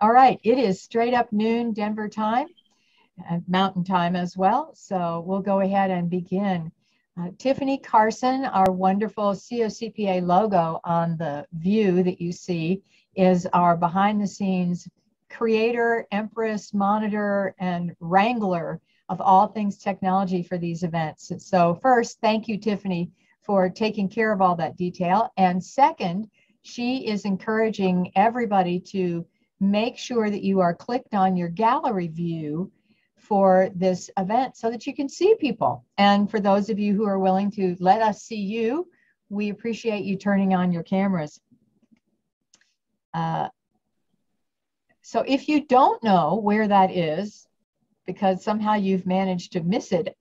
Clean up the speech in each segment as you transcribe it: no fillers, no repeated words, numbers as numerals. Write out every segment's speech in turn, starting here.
All right, it is straight up noon Denver time, Mountain time as well. So we'll go ahead and begin. Tiffany Carson, our wonderful COCPA logo on the view that you see, is our behind the scenes creator, empress, monitor, and wrangler of all things technology for these events. So first, thank you, Tiffany, for taking care of all that detail. And second, she is encouraging everybody to make sure that you are clicked on your gallery view for this event so that you can see people. And for those of you who are willing to let us see you, we appreciate you turning on your cameras. So if you don't know where that is, because somehow you've managed to miss it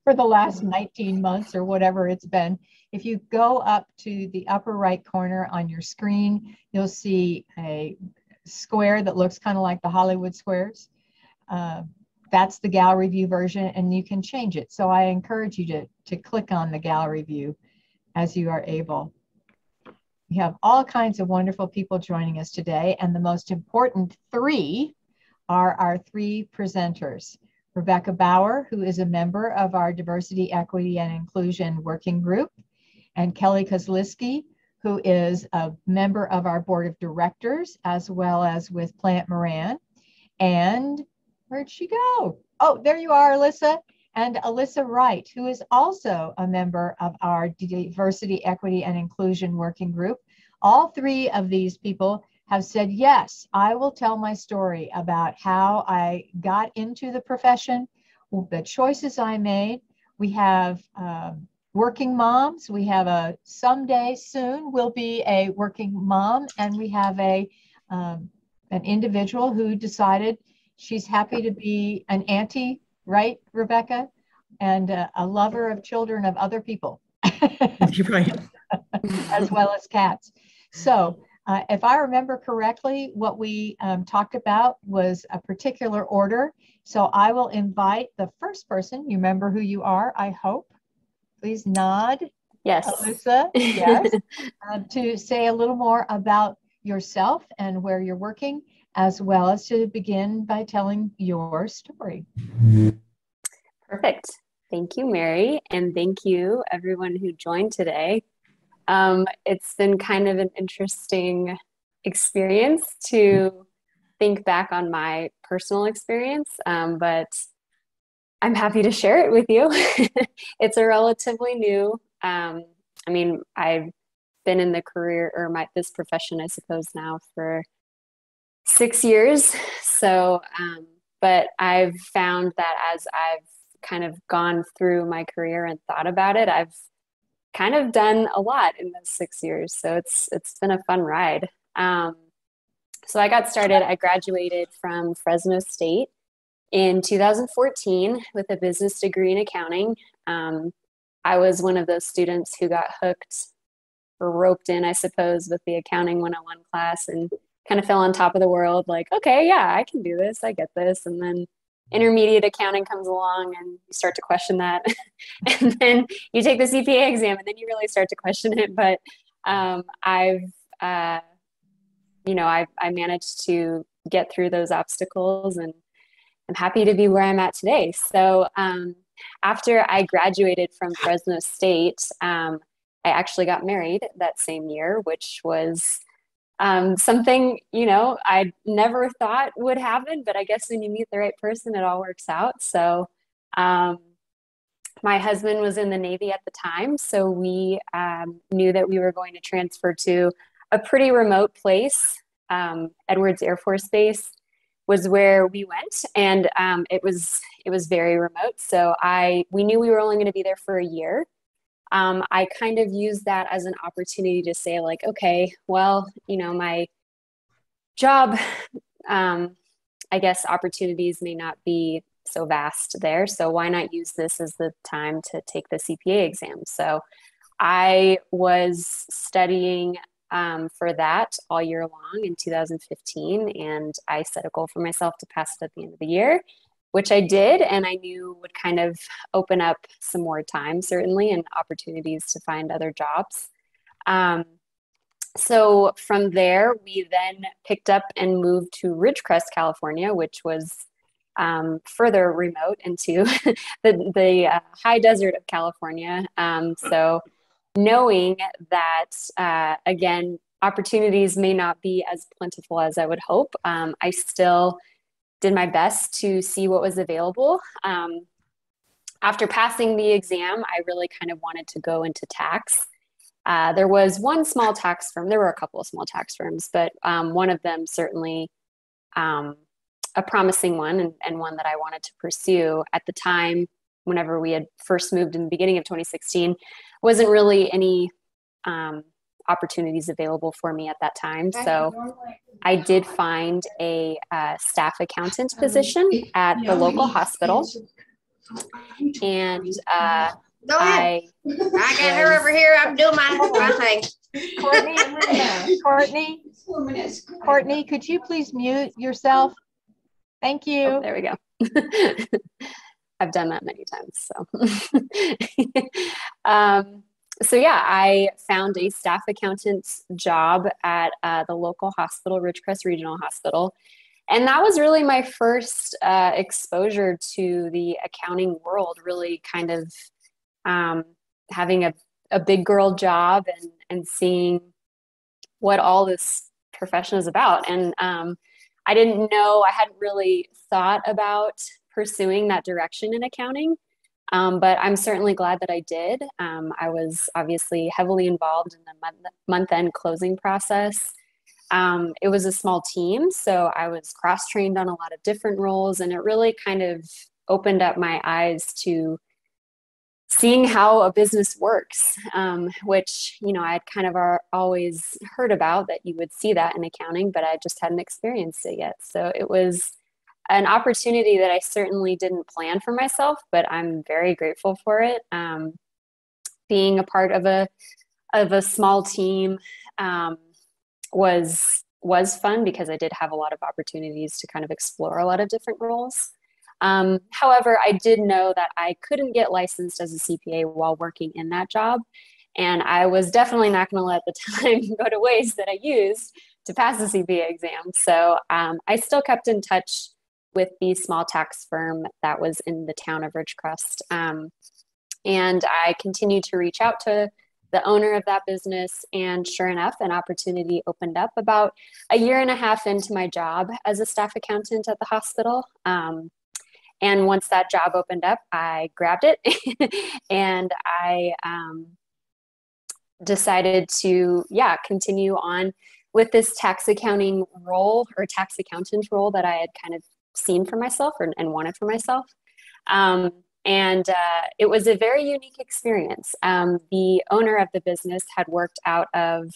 for the last 19 months or whatever it's been, if you go up to the upper right corner on your screen, you'll see a square that looks kind of like the Hollywood squares. That's the gallery view version, and you can change it. So I encourage you to click on the gallery view as you are able. We have all kinds of wonderful people joining us today, and the most important three are our three presenters. Rebecca Bauer, who is a member of our Diversity, Equity, and Inclusion Working Group, and Kelly Kozliski, who is a member of our board of directors, as well as with Plant Moran. And where'd she go? Oh, there you are, Alyssa. And Alyssa Wright, who is also a member of our Diversity, Equity, and Inclusion Working Group. All three of these people have said, yes, I will tell my story about how I got into the profession, the choices I made. We have working moms. We have a someday soon will be a working mom, and we have an individual who decided she's happy to be an auntie, right, Rebecca? And a lover of children of other people, right. as well as cats. So if I remember correctly, what we talked about was a particular order. So I will invite the first person. You remember who you are, I hope. Please nod. Yes. Alyssa, yes. To say a little more about yourself and where you're working, as well as to begin by telling your story. Perfect. Thank you, Mary. And thank you, everyone who joined today. It's been kind of an interesting experience to think back on my personal experience, but I'm happy to share it with you. It's a relatively new, I mean, I've been in the career or this profession, I suppose, now for 6 years. So, but I've found that as I've kind of gone through my career and thought about it, I've kind of done a lot in those 6 years. So it's been a fun ride. So I got started, I graduated from Fresno State in 2014 with a business degree in accounting. I was one of those students who got hooked or roped in, I suppose, with the Accounting 101 class and kind of fell on top of the world, like, okay, yeah, I can do this, I get this. And then intermediate accounting comes along and you start to question that. And then you take the CPA exam and then you really start to question it. But I managed to get through those obstacles, and I'm happy to be where I'm at today. So after I graduated from Fresno State, I actually got married that same year, which was something, I never thought would happen, but I guess when you meet the right person, it all works out. So my husband was in the Navy at the time, so we knew that we were going to transfer to a pretty remote place. Edwards Air Force Base was where we went, and it was very remote. So we knew we were only going to be there for a year. I kind of used that as an opportunity to say, like, okay, well, my job, I guess opportunities may not be so vast there. So why not use this as the time to take the CPA exam? So I was studying for that all year long in 2015, and I set a goal for myself to pass it at the end of the year, which I did, and I knew would kind of open up some more time, certainly, and opportunities to find other jobs. So from there, we then picked up and moved to Ridgecrest, California, which was further remote into the high desert of California. So knowing that, again, opportunities may not be as plentiful as I would hope, I still did my best to see what was available. After passing the exam, I really kind of wanted to go into tax. There was one small tax firm. There were a couple of small tax firms, but one of them certainly a promising one, and one that I wanted to pursue at the time. Whenever we had first moved in the beginning of 2016, wasn't really any opportunities available for me at that time. So I did find a staff accountant position at the local hospital, and Go ahead. I got her over here. I'm doing my thing. Courtney, could you please mute yourself? Thank you. Oh, there we go. I've done that many times. So yeah, I found a staff accountant's job at the local hospital, Ridgecrest Regional Hospital. And that was really my first exposure to the accounting world, really kind of having a big girl job and seeing what all this profession is about. And I didn't know, I hadn't really thought about pursuing that direction in accounting, but I'm certainly glad that I did. I was obviously heavily involved in the month-end closing process. It was a small team, so I was cross-trained on a lot of different roles, and it really kind of opened up my eyes to seeing how a business works, which, you know, I'd kind of always heard about that you would see that in accounting, but I just hadn't experienced it yet. So it was an opportunity that I certainly didn't plan for myself, but I'm very grateful for it. Being a part of a small team was fun because I did have a lot of opportunities to kind of explore a lot of different roles. However, I did know that I couldn't get licensed as a CPA while working in that job. And I was definitely not going to let the time go to waste that I used to pass the CPA exam. So I still kept in touch with the small tax firm that was in the town of Ridgecrest. And I continued to reach out to the owner of that business. And sure enough, an opportunity opened up about a year and a half into my job as a staff accountant at the hospital. And once that job opened up, I grabbed it and I decided to, continue on with this tax accounting role or tax accountant role that I had kind of seen for myself and wanted for myself. And it was a very unique experience. The owner of the business had worked out of,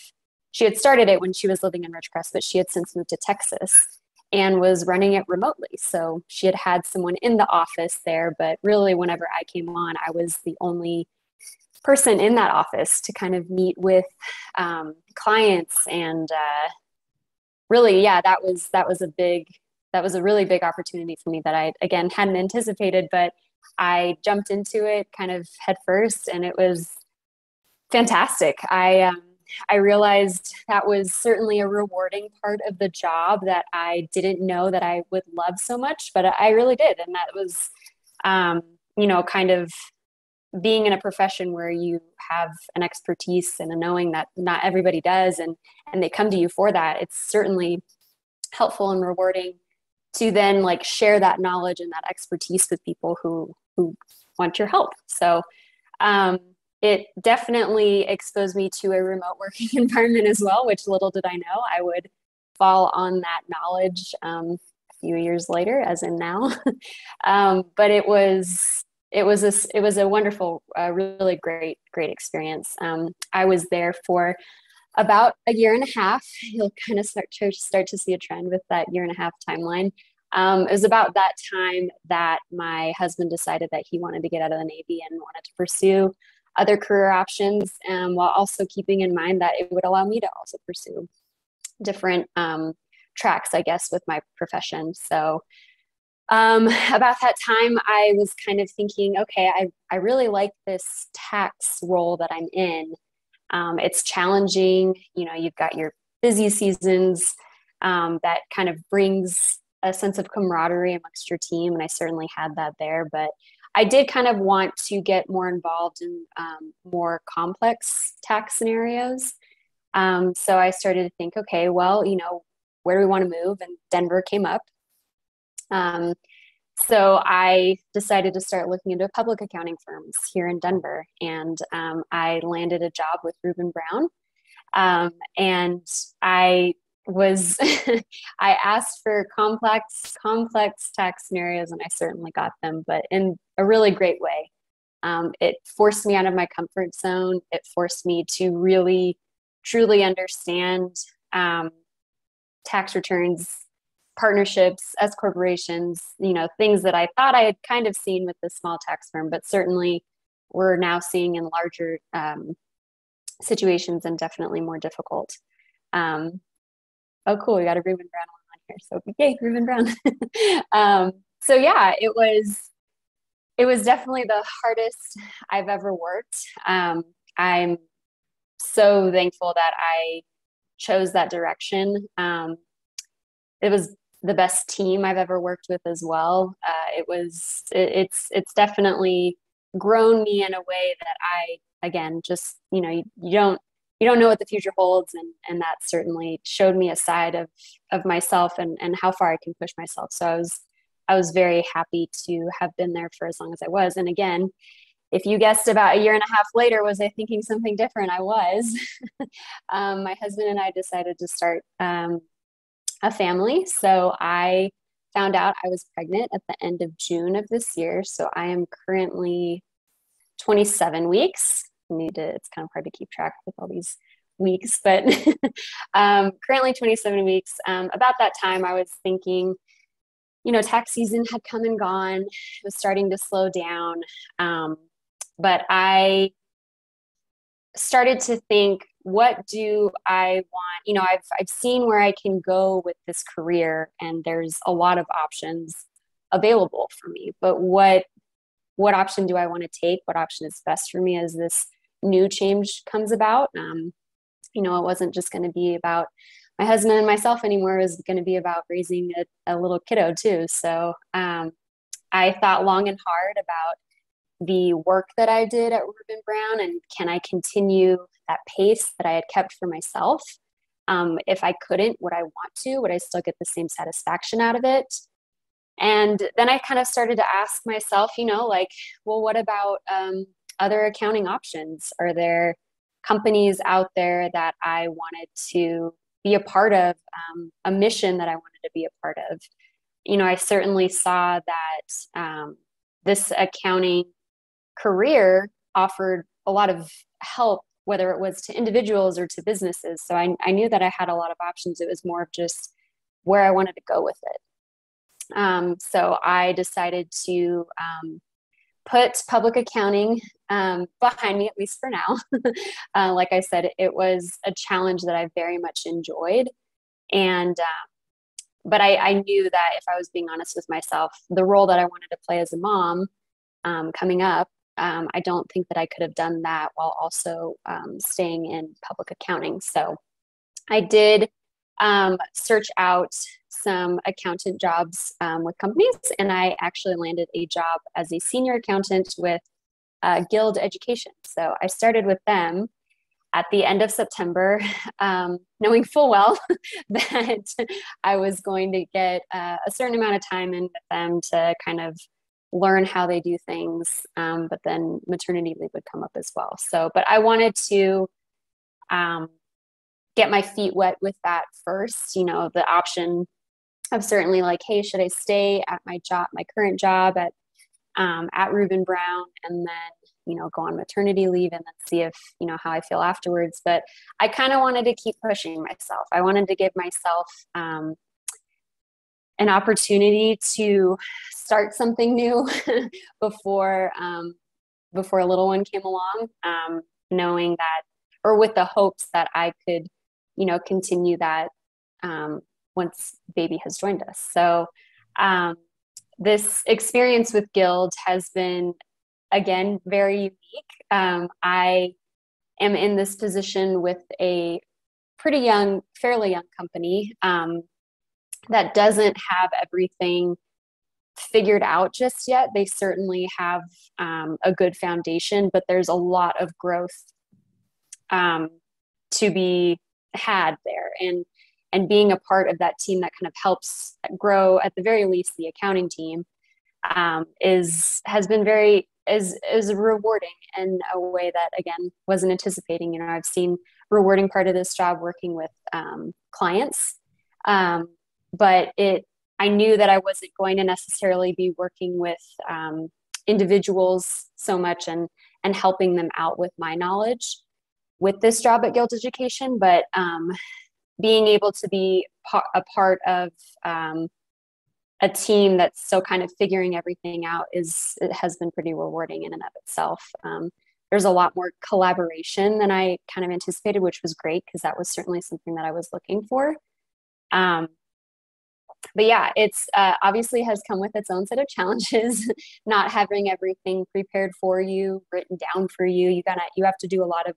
she had started it when she was living in Ridgecrest, but she had since moved to Texas and was running it remotely. So she had someone in the office there, but really whenever I came on, I was the only person in that office to kind of meet with clients. And really, that was a really big opportunity for me that I, again, hadn't anticipated, but I jumped into it kind of head first, and it was fantastic. I realized that was certainly a rewarding part of the job that I didn't know that I would love so much, but I really did. And that was, kind of being in a profession where you have an expertise and a knowing that not everybody does, and they come to you for that. It's certainly helpful and rewarding to then like share that knowledge and that expertise with people who want your help. So, it definitely exposed me to a remote working environment as well, which little did I know I would fall on that knowledge a few years later, as in now. But it was a wonderful, really great experience. I was there for about a year and a half. You'll kind of start to see a trend with that year and a half timeline. It was about that time that my husband decided that he wanted to get out of the Navy and wanted to pursue other career options, while also keeping in mind that it would allow me to also pursue different tracks, I guess, with my profession. So about that time, I was kind of thinking, okay, I really like this tax role that I'm in. It's challenging. You've got your busy seasons that kind of brings a sense of camaraderie amongst your team. And I certainly had that there, but I did kind of want to get more involved in more complex tax scenarios. So I started to think, okay, well, where do we want to move? And Denver came up. So I decided to start looking into public accounting firms here in Denver. And I landed a job with Reuben Brown. And I was, I asked for complex tax scenarios, and I certainly got them, but in a really great way. It forced me out of my comfort zone. It forced me to really, truly understand tax returns, partnerships, S corporations, things that I thought I had kind of seen with the small tax firm, but certainly we're now seeing in larger situations and definitely more difficult. Oh, cool. We got a Reuben Brown on here. So yay, Reuben Brown. So yeah, it was definitely the hardest I've ever worked. I'm so thankful that I chose that direction. It was the best team I've ever worked with as well. It's definitely grown me in a way that I, again, just, you don't know what the future holds. And that certainly showed me a side of myself and how far I can push myself. So I was very happy to have been there for as long as I was. And again, if you guessed about a year and a half later, was I thinking something different? I was. My husband and I decided to start a family. So I found out I was pregnant at the end of June of this year. So I am currently 27 weeks. It's kind of hard to keep track with all these weeks, but currently 27 weeks. About that time, I was thinking, tax season had come and gone. It was starting to slow down. But I started to think, what do I want? I've seen where I can go with this career, and there's a lot of options available for me, but what option do I want to take? What option is best for me as this new change comes about? It wasn't just going to be about my husband and myself anymore. It was going to be about raising a little kiddo too. So I thought long and hard about the work that I did at Reuben Brown, and can I continue that pace that I had kept for myself? If I couldn't, would I want to? Would I still get the same satisfaction out of it? And then I kind of started to ask myself, well, what about other accounting options? Are there companies out there that I wanted to be a part of, a mission that I wanted to be a part of? I certainly saw that this accounting career offered a lot of help, whether it was to individuals or to businesses. So I knew that I had a lot of options. It was more of just where I wanted to go with it. So I decided to put public accounting behind me, at least for now. Like I said, it was a challenge that I very much enjoyed. And but I knew that if I was being honest with myself, the role that I wanted to play as a mom coming up, I don't think that I could have done that while also staying in public accounting. So I did search out some accountant jobs with companies, and I actually landed a job as a senior accountant with Guild Education. So I started with them at the end of September, knowing full well that I was going to get a certain amount of time in with them to kind of learn how they do things, but then maternity leave would come up as well. So, but I wanted to get my feet wet with that first, the option of certainly like, hey, should I stay at my current job at Reuben Brown, and then, go on maternity leave and then see if, how I feel afterwards. But I kind of wanted to keep pushing myself. I wanted to give myself an opportunity to start something new before a little one came along, knowing that, or with the hopes that I could, continue that once baby has joined us. So this experience with Guild has been, again, very unique. I am in this position with a pretty young, fairly young company that doesn't have everything figured out just yet. They certainly have a good foundation, but there's a lot of growth to be had there. And being a part of that team that kind of helps grow, at the very least, the accounting team has been is rewarding in a way that, again, wasn't anticipating. You know, I've seen rewarding part of this job working with clients, but I knew that I wasn't going to necessarily be working with individuals so much and helping them out with my knowledge with this job at Guild Education, but being able to be a part of a team that's still kind of figuring everything out it has been pretty rewarding in and of itself. There's a lot more collaboration than I kind of anticipated, which was great because that was certainly something that I was looking for. But yeah, it's obviously has come with its own set of challenges, not having everything prepared for you, written down for you. You have to do a lot of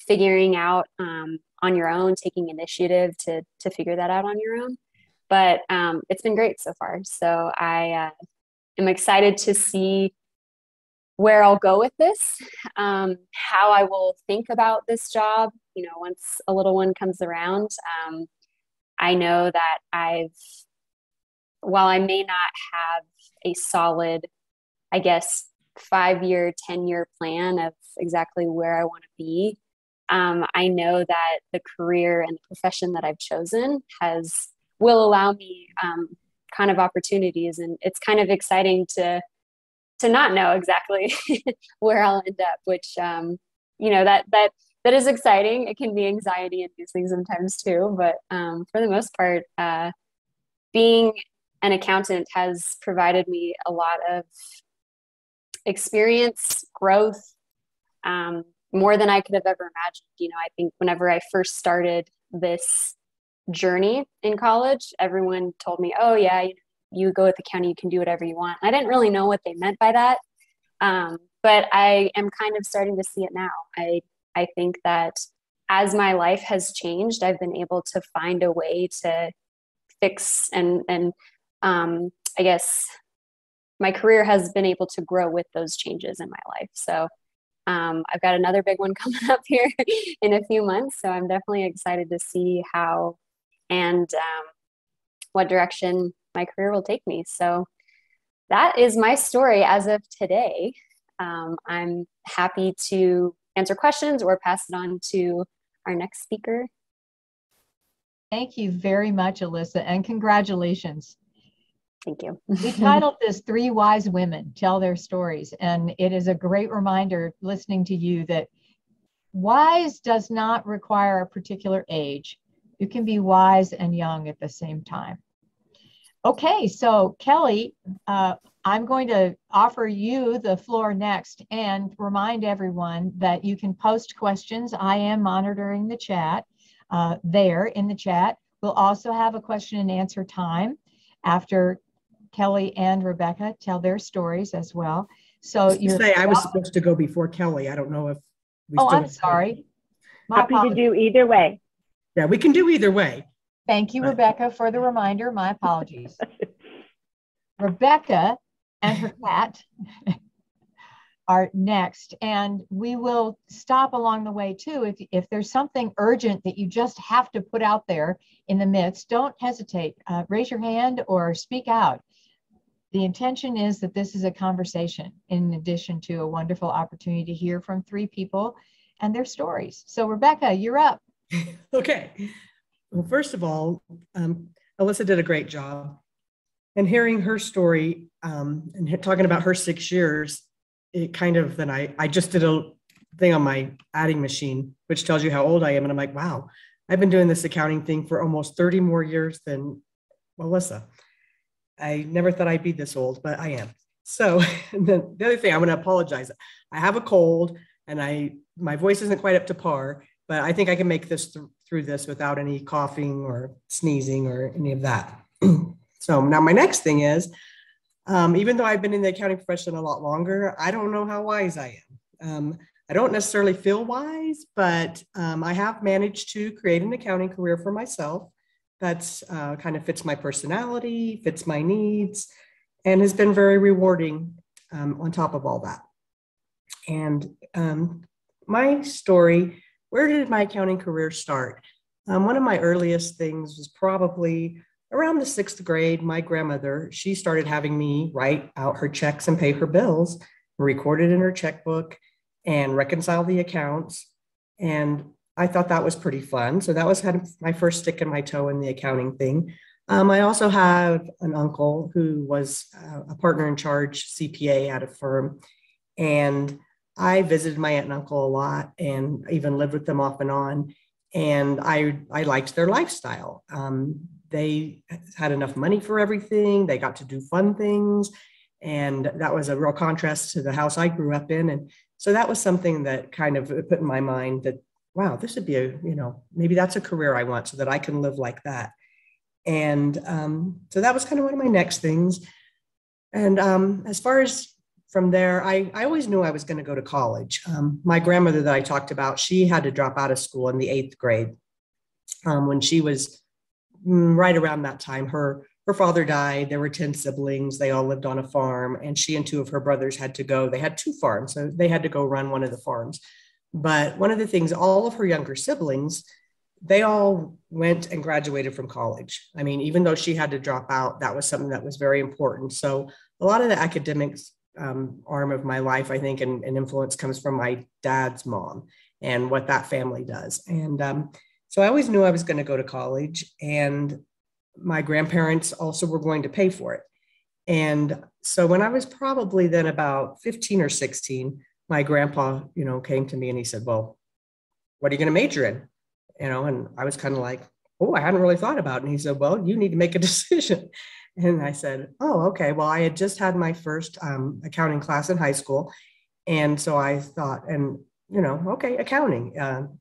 figuring out on your own, taking initiative to figure that out on your own. But it's been great so far. So I am excited to see where I'll go with this, how I will think about this job, you know, once a little one comes around. I know that while I may not have a solid, I guess, 5-year, 10-year plan of exactly where I want to be, I know that the career and the profession that I've chosen will allow me kind of opportunities. And it's kind of exciting to not know exactly where I'll end up, which, you know, that is exciting. It can be anxiety inducing sometimes too, but for the most part, being an accountant has provided me a lot of experience, growth, more than I could have ever imagined. You know, I think whenever I first started this journey in college, everyone told me, oh yeah, you go with accounting, you can do whatever you want. And I didn't really know what they meant by that. But I am kind of starting to see it now. I think that as my life has changed, I've been able to find a way to fix and I guess my career has been able to grow with those changes in my life. So I've got another big one coming up here in a few months. So I'm definitely excited to see how and what direction my career will take me. So that is my story as of today. I'm happy to answer questions or pass it on to our next speaker. Thank you very much, Alyssa, and congratulations. Thank you. We titled this 3 Wise Women Tell Their Stories, and it is a great reminder listening to you that wise does not require a particular age. You can be wise and young at the same time. Okay, so Kelly, I'm going to offer you the floor next and remind everyone that you can post questions. I am monitoring the chat there in the chat. We'll also have a question and answer time after Kelly and Rebecca tell their stories as well. So you're say I was supposed to go before Kelly. I don't know if we still I'm sorry. Happy to do either way. Yeah, we can do either way. Thank you, Rebecca, for the reminder. My apologies. Rebecca and her cat are next, and we will stop along the way too. If there's something urgent that you just have to put out there in the midst, don't hesitate. Raise your hand or speak out. The intention is that this is a conversation in addition to a wonderful opportunity to hear from 3 people and their stories. So Rebecca, you're up. Okay. Well, first of all, Alyssa did a great job. And hearing her story and talking about her 6 years, it kind of, then I just did a thing on my adding machine, which tells you how old I am. And I'm like, wow, I've been doing this accounting thing for almost 30 more years than Alyssa. I never thought I'd be this old, but I am. So the other thing, I'm going to apologize. I have a cold and my voice isn't quite up to par, but I think I can make this through this without any coughing or sneezing or any of that. So now my next thing is, even though I've been in the accounting profession a lot longer, I don't know how wise I am. I don't necessarily feel wise, but I have managed to create an accounting career for myself that's kind of fits my personality, fits my needs, and has been very rewarding on top of all that. And my story, where did my accounting career start? One of my earliest things was probably around the 6th grade. My grandmother, she started having me write out her checks and pay her bills, record it in her checkbook, and reconcile the accounts. And I thought that was pretty fun. So that was kind of my first stick in my toe in the accounting thing. I also have an uncle who was a partner in charge CPA at a firm. And I visited my aunt and uncle a lot and even lived with them off and on. And I liked their lifestyle. They had enough money for everything. They got to do fun things. And that was a real contrast to the house I grew up in. And so that was something that kind of put in my mind that, wow, this would be maybe that's a career I want so that I can live like that. And so that was kind of one of my next things. And as far as from there, I always knew I was going to go to college. My grandmother that I talked about, she had to drop out of school in the 8th grade when she was right around that time. Her father died. There were 10 siblings. They all lived on a farm, and she and 2 of her brothers had to go. They had 2 farms, so they had to go run one of the farms. But one of the things, all of her younger siblings, they all went and graduated from college. I mean, even though she had to drop out, that was something that was very important. So a lot of the academics arm of my life, I think, and influence comes from my dad's mom and what that family does. And so I always knew I was going to go to college, and my grandparents also were going to pay for it. And so when I was probably then about 15 or 16, my grandpa, came to me and he said, well, what are you going to major in? And I was kind of like, oh, I hadn't really thought about it. And he said, well, you need to make a decision. And I said, oh, okay. Well, I had just had my first accounting class in high school. And so I thought, okay, accounting.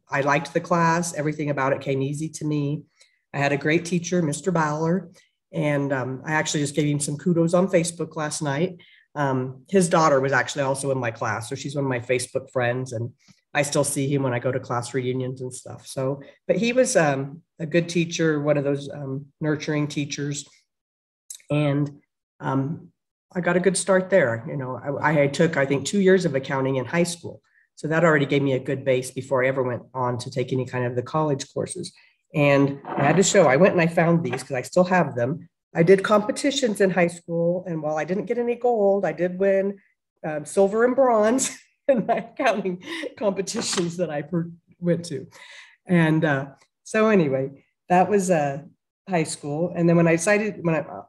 I liked the class. Everything about it came easy to me. I had a great teacher, Mr. Bowler, and I actually just gave him some kudos on Facebook last night. His daughter was actually also in my class, so she's one of my Facebook friends, and I still see him when I go to class reunions and stuff. So, but he was a good teacher, one of those nurturing teachers, and I got a good start there. I took, I think, 2 years of accounting in high school, so that already gave me a good base before I ever went on to take any kind of the college courses. And I had to show, I went and I found these because I still have them. I did competitions in high school. And while I didn't get any gold, I did win silver and bronze in my accounting competitions that I went to. And so anyway, that was high school. And then when I decided,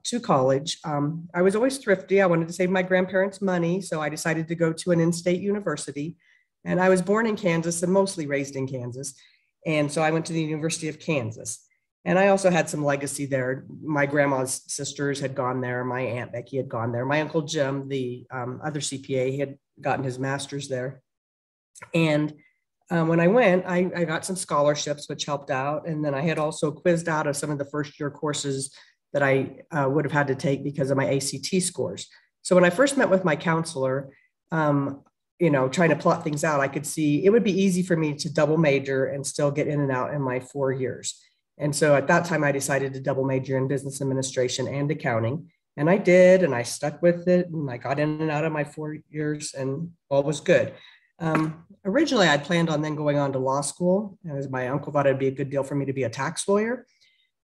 to college, I was always thrifty. I wanted to save my grandparents' money. So I decided to go to an in-state university. And I was born in Kansas and mostly raised in Kansas. And so I went to the University of Kansas. And I also had some legacy there. My grandma's sisters had gone there. My Aunt Becky had gone there. My Uncle Jim, the other CPA, he had gotten his master's there. And when I went, I got some scholarships, which helped out. And then I had also quizzed out of some of the first year courses that I would have had to take because of my ACT scores. So when I first met with my counselor, trying to plot things out, I could see it would be easy for me to double major and still get in and out in my 4 years. And so at that time, I decided to double major in business administration and accounting. And I did, and I stuck with it, and I got in and out of my 4 years, and all was good. Originally, I'd planned on then going on to law school, as my uncle thought it'd be a good deal for me to be a tax lawyer.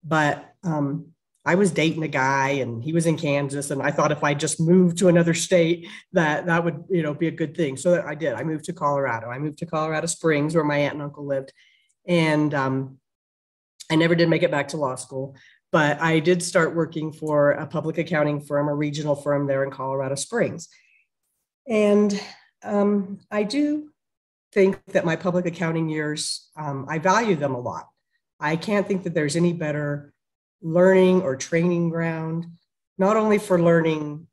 But I was dating a guy, and he was in Kansas, and I thought if I just moved to another state, that would be a good thing. So I did. I moved to Colorado. I moved to Colorado Springs, where my aunt and uncle lived, and I never did make it back to law school. But I did start working for a public accounting firm, a regional firm there in Colorado Springs. And I do think that my public accounting years, I value them a lot. I can't think that there's any better learning or training ground, not only for learning,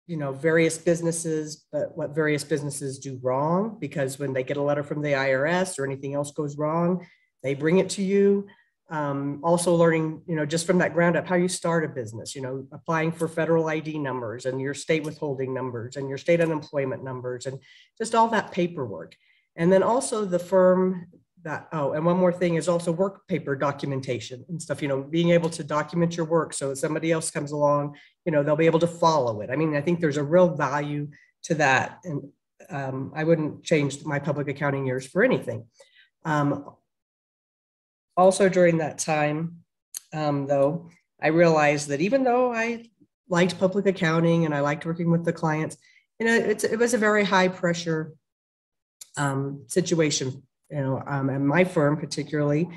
various businesses, but what various businesses do wrong, because when they get a letter from the IRS or anything else goes wrong, they bring it to you. Also learning, just from that ground up, how you start a business, applying for federal ID numbers and your state withholding numbers and your state unemployment numbers and just all that paperwork. And then also the firm that, oh, and one more thing is also work paper documentation and stuff, being able to document your work. So if somebody else comes along, they'll be able to follow it. I mean, I think there's a real value to that. And I wouldn't change my public accounting years for anything. Also during that time, though, I realized that even though I liked public accounting and I liked working with the clients, it was a very high pressure situation, and my firm particularly,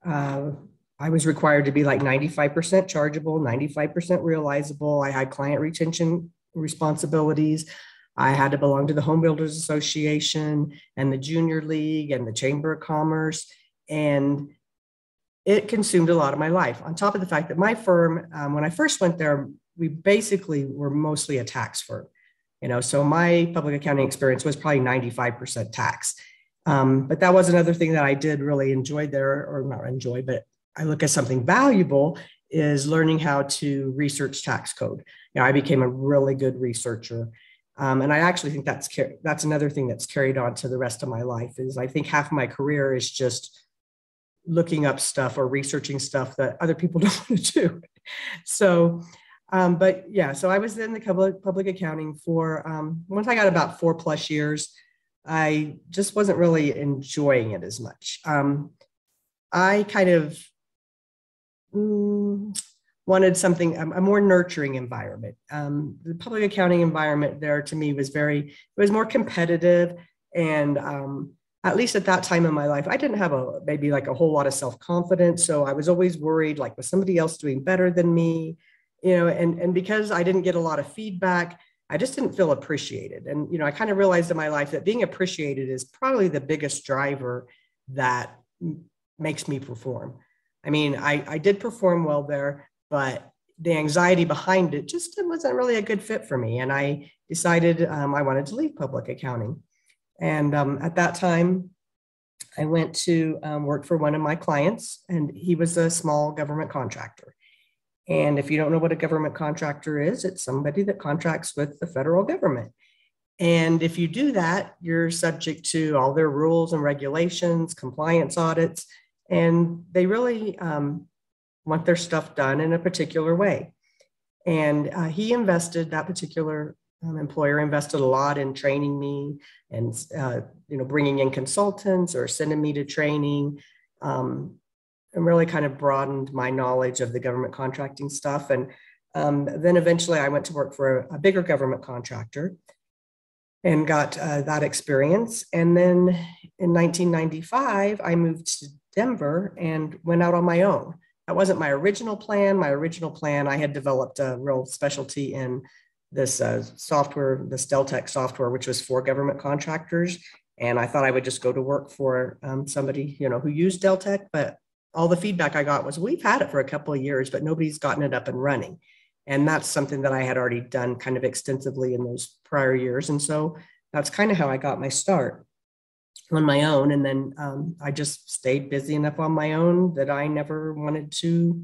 I was required to be like 95% chargeable, 95% realizable. I had client retention responsibilities. I had to belong to the Home Builders Association and the Junior League and the Chamber of Commerce. And it consumed a lot of my life. On top of the fact that my firm, when I first went there, we basically were mostly a tax firm. So my public accounting experience was probably 95% tax. But that was another thing that I did really enjoy there, or not enjoy, but I look at something valuable is learning how to research tax code. I became a really good researcher. And I actually think that's another thing that's carried on to the rest of my life is I think half of my career is just looking up stuff or researching stuff that other people don't want to do. So, but yeah, so I was in the public accounting for, once I got about 4+ years, I just wasn't really enjoying it as much. I kind of wanted something, a more nurturing environment. The public accounting environment there to me was it was more competitive. And at least at that time in my life, I didn't have maybe like a whole lot of self-confidence. So I was always worried, like, was somebody else doing better than me? And because I didn't get a lot of feedback, I just didn't feel appreciated. And, I kind of realized in my life that being appreciated is probably the biggest driver that makes me perform. I mean, I did perform well there, but the anxiety behind it just wasn't really a good fit for me. And I decided I wanted to leave public accounting. And at that time, I went to work for one of my clients, and he was a small government contractor. And if you don't know what a government contractor is, it's somebody that contracts with the federal government. And if you do that, you're subject to all their rules and regulations, compliance audits, and they really want their stuff done in a particular way. And that particular employer invested a lot in training me and, bringing in consultants or sending me to training, and really kind of broadened my knowledge of the government contracting stuff. And then eventually I went to work for a bigger government contractor and got that experience. And then in 1995, I moved to Denver and went out on my own. That wasn't my original plan. My original plan, I had developed a real specialty in this software, this Deltek software, which was for government contractors. And I thought I would just go to work for somebody, who used Deltek. But all the feedback I got was, we've had it for a couple of years, but nobody's gotten it up and running. And that's something that I had already done kind of extensively in those prior years. And so that's kind of how I got my start on my own. And then I just stayed busy enough on my own that I never wanted to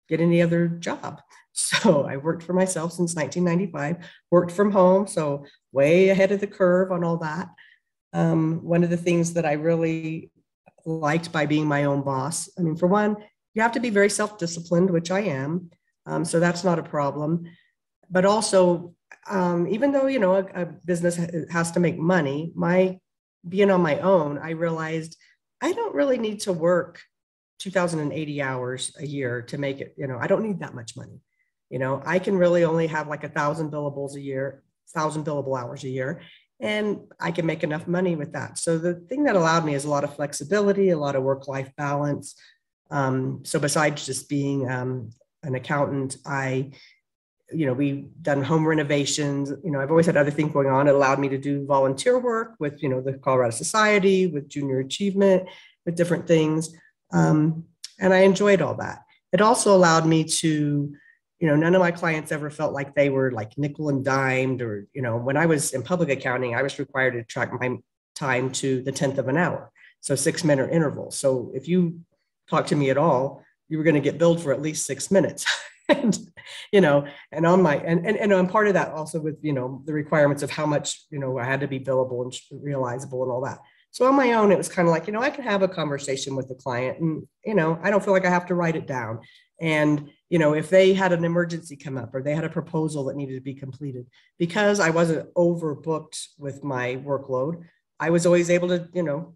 get any other job. So I worked for myself since 1995, worked from home. So way ahead of the curve on all that. One of the things that I really liked by being my own boss, I mean, for one, you have to be very self-disciplined, which I am. So that's not a problem. But also, even though, a business has to make money, being on my own, I realized I don't really need to work 2,080 hours a year to make it, I don't need that much money. I can really only have like 1,000 billables a year, 1,000 billable hours a year, and I can make enough money with that. So the thing that allowed me is a lot of flexibility, a lot of work-life balance. So besides just being an accountant, we've done home renovations. I've always had other things going on. It allowed me to do volunteer work with, the Colorado Society, with Junior Achievement, with different things. And I enjoyed all that. It also allowed me to, none of my clients ever felt like they were like nickel and dimed, or, when I was in public accounting, I was required to track my time to the 10th of an hour. So 6-minute intervals. So if you talk to me at all, you were going to get billed for at least 6 minutes. And, and on my, and I'm part of that also with, the requirements of how much, I had to be billable and realizable and all that. So on my own, it was kind of like, I can have a conversation with the client and, I don't feel like I have to write it down. And, if they had an emergency come up or they had a proposal that needed to be completed, because I wasn't overbooked with my workload, I was always able to,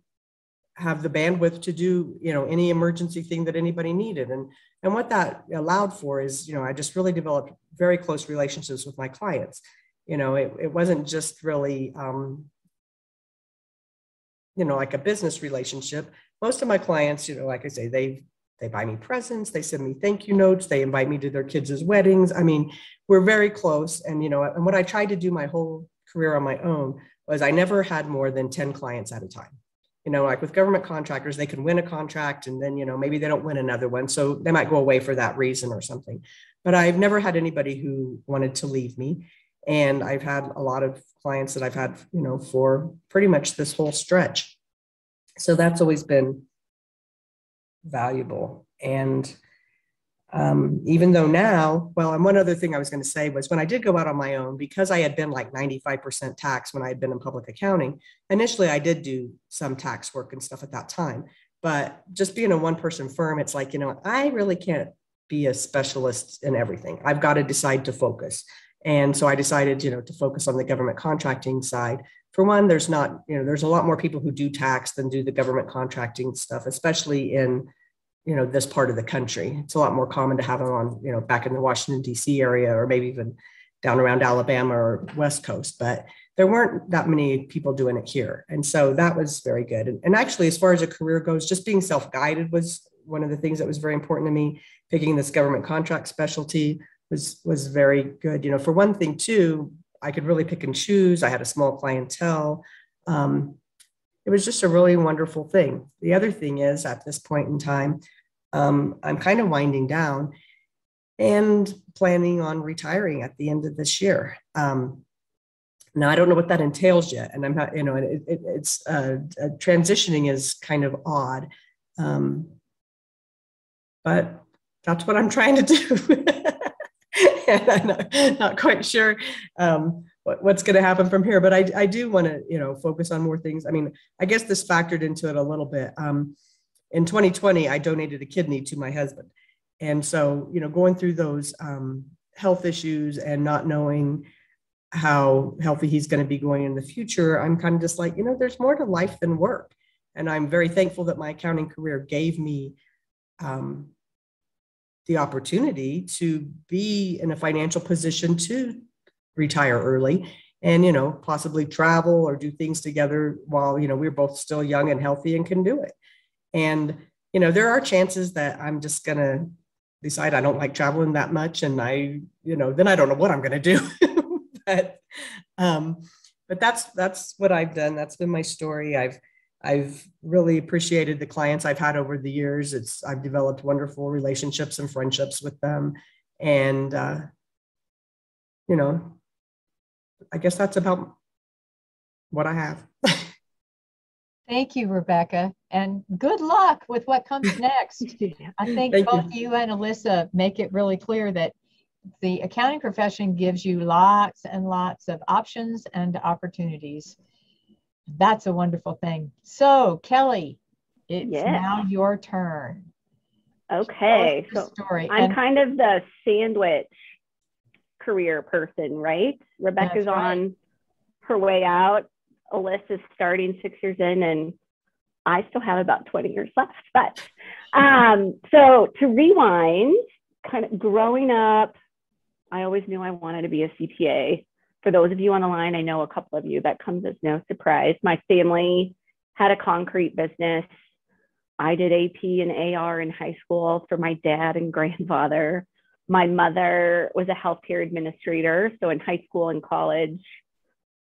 have the bandwidth to do, any emergency thing that anybody needed. And what that allowed for is, I just really developed very close relationships with my clients. It wasn't just really, like a business relationship. Most of my clients, like I say, they buy me presents, they send me thank you notes, they invite me to their kids' weddings. I mean, we're very close. And, and what I tried to do my whole career on my own was I never had more than 10 clients at a time. Like with government contractors, they can win a contract and then, maybe they don't win another one. So they might go away for that reason or something. But I've never had anybody who wanted to leave me. And I've had a lot of clients that I've had, for pretty much this whole stretch. So that's always been valuable. And even though now, and one other thing I was going to say was when I did go out on my own, because I had been like 95% tax when I had been in public accounting, initially I did do some tax work and stuff at that time. But just being a one-person firm, it's like, I really can't be a specialist in everything. I've got to decide to focus. And so I decided, to focus on the government contracting side. For one, there's not, there's a lot more people who do tax than do the government contracting stuff, especially in, this part of the country. It's a lot more common to have them on, back in the Washington, D.C. area, or maybe even down around Alabama or West Coast. But there weren't that many people doing it here. And so that was very good. And actually, as far as a career goes, just being self-guided was one of the things that was very important to me. Picking this government contract specialty was very good. For one thing too, I could really pick and choose. I had a small clientele. It was just a really wonderful thing. The other thing is at this point in time, I'm kind of winding down and planning on retiring at the end of this year. Now, I don't know what that entails yet. And I'm not, it's transitioning is kind of odd. But that's what I'm trying to do. And I'm not quite sure what's going to happen from here, but I do want to, focus on more things. I mean, I guess this factored into it a little bit. In 2020, I donated a kidney to my husband. And so, going through those health issues and not knowing how healthy he's going to be going in the future, I'm kind of just like, there's more to life than work. And I'm very thankful that my accounting career gave me the opportunity to be in a financial position to retire early and, possibly travel or do things together while, we're both still young and healthy and can do it. And, there are chances that I'm just going to decide I don't like traveling that much. And then I don't know what I'm going to do. but that's what I've done. That's been my story. I've really appreciated the clients I've had over the years. I've developed wonderful relationships and friendships with them. And, I guess that's about what I have. Thank you, Rebecca. And good luck with what comes next. I think both you and Alyssa make it really clear that the accounting profession gives you lots and lots of options and opportunities. That's a wonderful thing. So, Kelly, it's now your turn. Okay. So story. I'm kind of the sandwich career person, right? Rebecca's on her way out. Alyssa's starting 6 years in, and I still have about 20 years left. But so to rewind, kind of growing up, I always knew I wanted to be a CPA. For those of you on the line, I know a couple of you, that comes as no surprise. My family had a concrete business. I did AP and AR in high school for my dad and grandfather. My mother was a healthcare administrator. So in high school and college,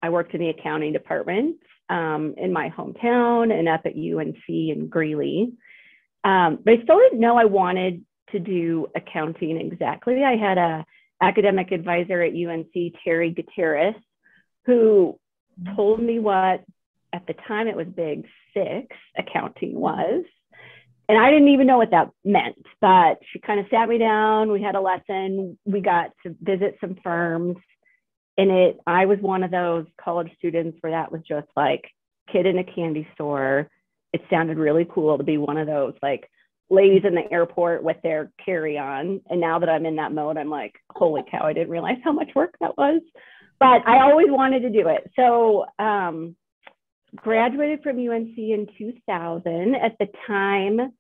I worked in the accounting department in my hometown and up at UNC in Greeley. But I still didn't know I wanted to do accounting exactly. I had a academic advisor at UNC, Terry Gutierrez, who told me what, at the time it was Big Six accounting was. And I didn't even know what that meant, but she kind of sat me down. We had a lesson. We got to visit some firms. And I was one of those college students where that was just like kid in a candy store. It sounded really cool to be one of those like ladies in the airport with their carry-on. And now that I'm in that mode, I'm like, holy cow, I didn't realize how much work that was. But I always wanted to do it. So graduated from UNC in 2000. At the time,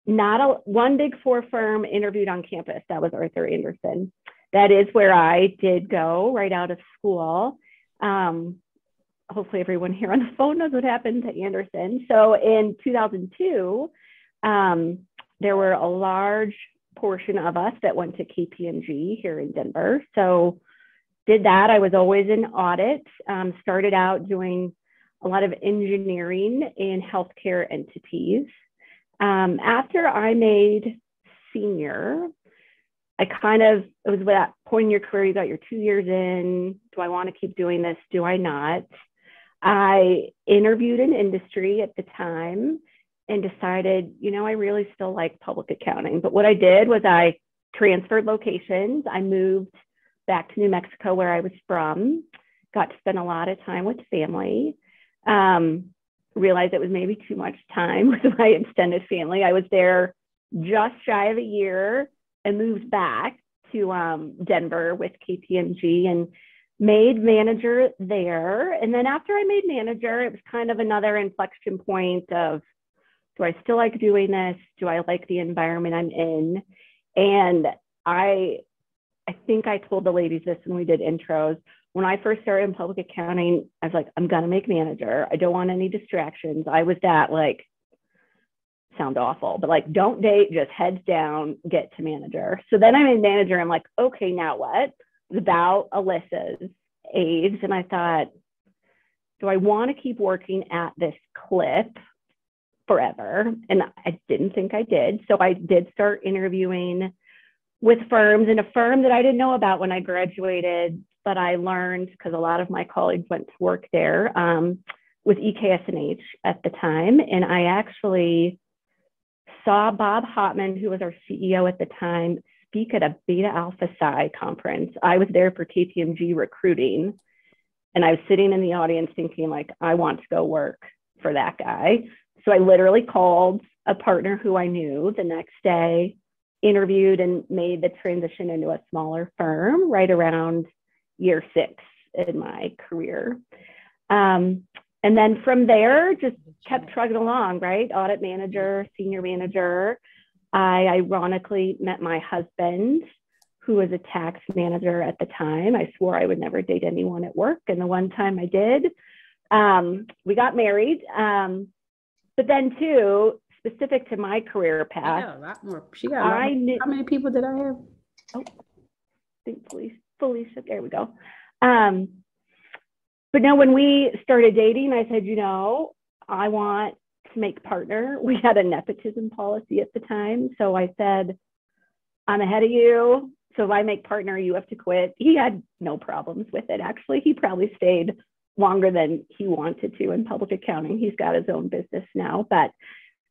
one Big Four firm interviewed on campus. That was Arthur Andersen. That is where I did go right out of school. Hopefully everyone here on the phone knows what happened to Andersen. So in 2002, there were a large portion of us that went to KPMG here in Denver. So did that. I was always in audit, started out doing a lot of engineering in healthcare entities. After I made senior, it was that point in your career, you got your 2 years in. Do I want to keep doing this? Do I not? I interviewed in industry at the time and decided, I really still like public accounting. But what I did was I transferred locations. I moved back to New Mexico, where I was from, got to spend a lot of time with family. Realized it was maybe too much time with my extended family. I was there just shy of a year and moved back to Denver with KPMG and made manager there. And then after I made manager, it was kind of another inflection point of, do I still like doing this? Do I like the environment I'm in? And I think I told the ladies this when we did intros. When I first started in public accounting, I was like, I'm going to make manager. I don't want any distractions. I was that like, sound awful, but like, don't date, just heads down, get to manager. So then I made manager. I'm like, okay, now what? It was about Alyssa's age. And I thought, do I want to keep working at this clip forever? And I didn't think I did. So I did start interviewing with firms, and a firm that I didn't know about when I graduated, but I learned because a lot of my colleagues went to work there, was EKS&H at the time. And I actually saw Bob Hotman, who was our CEO at the time, speak at a Beta Alpha Psi conference. I was there for KPMG recruiting, and I was sitting in the audience thinking like, I want to go work for that guy. So I literally called a partner who I knew the next day, interviewed, and made the transition into a smaller firm right around year 6 in my career. And then from there, just kept trucking along, right? Audit manager, senior manager. I ironically met my husband, who was a tax manager at the time. I swore I would never date anyone at work, and the one time I did. We got married. But then too, specific to my career path. Yeah, a lot more. She got a lot more. How many people did I have? Oh, I think Felicia, there we go. But no, when we started dating, I said, I want to make partner. We had a nepotism policy at the time. So I said, I'm ahead of you. So if I make partner, you have to quit. He had no problems with it. Actually, he probably stayed longer than he wanted to in public accounting. He's got his own business now. But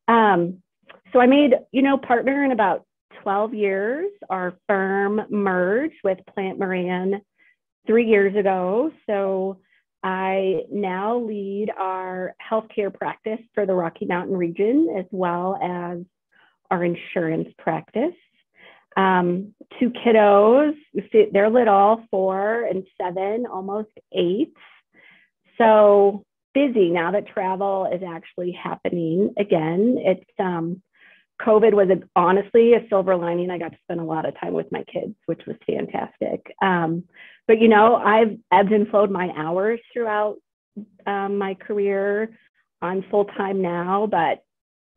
so I made, partner in about 12 years. Our firm merged with Plant Moran 3 years ago. So I now lead our healthcare practice for the Rocky Mountain region, as well as our insurance practice. 2 kiddos, they're little, 4 and 7, almost 8. So busy now that travel is actually happening again. It's COVID was honestly a silver lining. I got to spend a lot of time with my kids, which was fantastic. But I've ebbed and flowed my hours throughout my career. I'm full-time now, but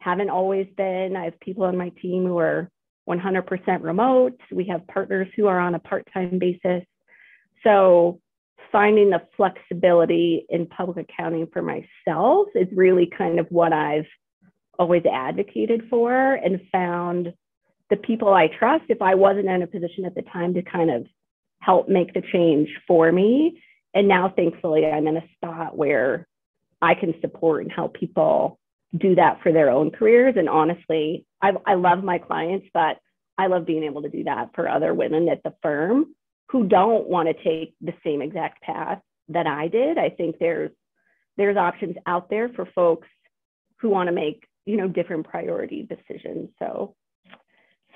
haven't always been. I have people on my team who are 100% remote. We have partners who are on a part-time basis. So finding the flexibility in public accounting for myself is really kind of what I've always advocated for, and found the people I trust, if I wasn't in a position at the time to kind of help make the change for me. And now, thankfully, I'm in a spot where I can support and help people do that for their own careers. And honestly, I love my clients, but I love being able to do that for other women at the firm who don't want to take the same exact path that I did. I think there's there's options out there for folks who want to make, you know, different priority decisions. So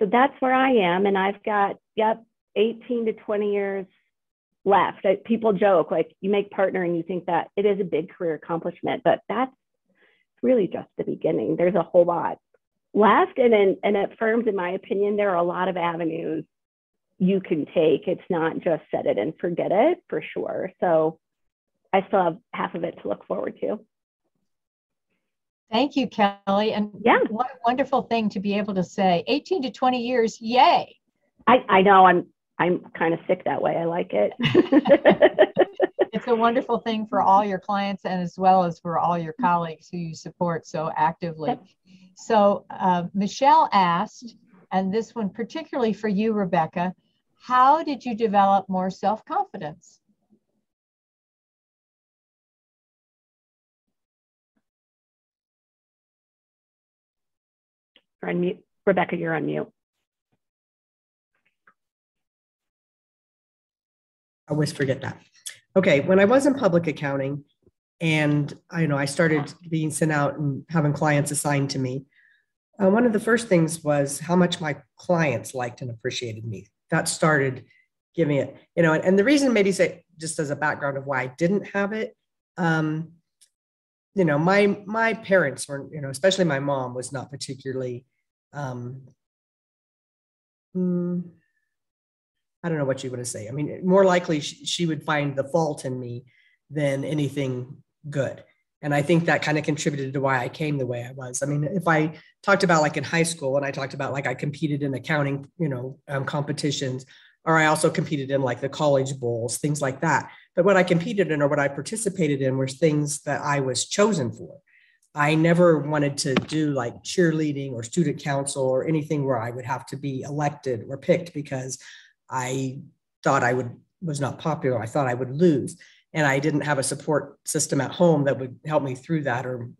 that's where I am. And I've got, 18 to 20 years left. People joke, like, you make partner and you think that it is a big career accomplishment, but that's really just the beginning. There's a whole lot left. And at firms, in my opinion, there are a lot of avenues you can take. It's not just set it and forget it, for sure. So I still have half of it to look forward to. Thank you, Kelly. And yeah, what a wonderful thing to be able to say. 18 to 20 years, yay. I know, I'm kind of sick that way. I like it. It's a wonderful thing for all your clients and as well as for all your colleagues who you support so actively. Yep. So Michelle asked, and this one particularly for you, Rebecca, how did you develop more self-confidence? You're on mute. Rebecca, you're on mute. I always forget that. Okay, when I was in public accounting and I started being sent out and having clients assigned to me, one of the first things was how much my clients liked and appreciated me. That started giving it, and the reason, maybe say just as a background of why I didn't have it, my parents were, especially my mom was not particularly, I don't know what you want to say. I mean, more likely she would find the fault in me than anything good. And I think that kind of contributed to why I came the way I was. I mean, if I talked about like in high school and I talked about like I competed in accounting, competitions, or I also competed in like the college bowls, things like that. But what I competed in or what I participated in were things that I was chosen for. I never wanted to do like cheerleading or student council or anything where I would have to be elected or picked because I thought was not popular. I thought I would lose. And I didn't have a support system at home that would help me through that or,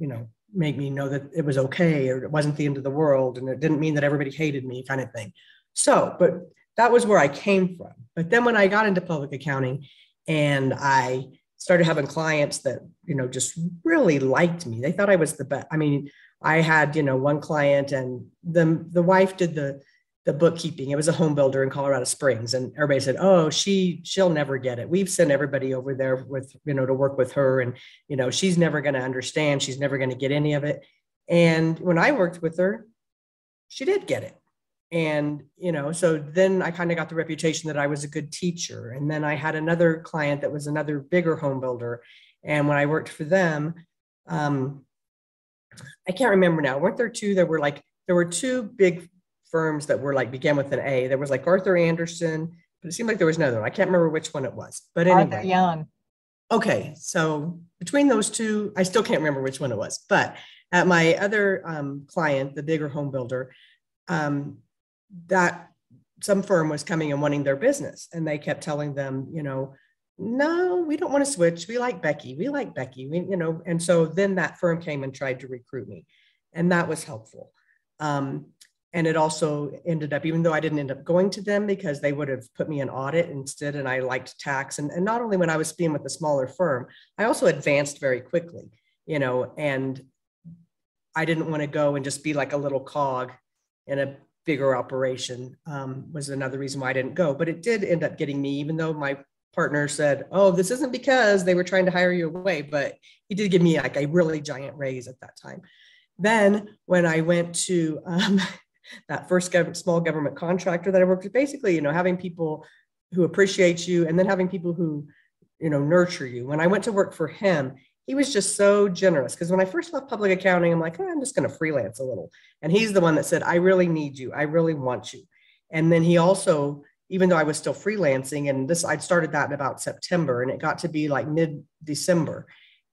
make me know that it was okay or it wasn't the end of the world. And it didn't mean that everybody hated me kind of thing. So, but that was where I came from. But then when I got into public accounting and I started having clients that, just really liked me, they thought I was the best. I mean, I had, one client and the wife did the bookkeeping. It was a home builder in Colorado Springs. And everybody said, oh, she'll never get it. We've sent everybody over there with, to work with her. And, she's never going to understand. She's never going to get any of it. And when I worked with her, she did get it. And, so then I kind of got the reputation that I was a good teacher. And then I had another client that was another bigger home builder. And when I worked for them, I can't remember now, weren't there two? There were two big firms that were like began with an A. There was like Arthur Anderson, but it seemed like there was another one. I can't remember which one it was. But anyway. Arthur Young. Okay, so between those two, I still can't remember which one it was. But at my other client, the bigger home builder, that some firm was coming and wanting their business, and they kept telling them, no, we don't want to switch. We like Becky. We like Becky. And so then that firm came and tried to recruit me, and that was helpful. And it also ended up, even though I didn't end up going to them because they would have put me in audit instead, and I liked tax. And not only when I was being with a smaller firm, I also advanced very quickly, and I didn't want to go and just be like a little cog in a bigger operation, was another reason why I didn't go. But it did end up getting me, even though my partner said, oh, this isn't because they were trying to hire you away, but he did give me like a really giant raise at that time. Then when I went to that first small government contractor that I worked with, basically, having people who appreciate you and then having people who, nurture you. When I went to work for him, he was just so generous. Because when I first left public accounting, I'm like, I'm just going to freelance a little. And he's the one that said, I really need you. I really want you. And then he also, even though I was still freelancing, and I'd started that in about September, and it got to be like mid-December.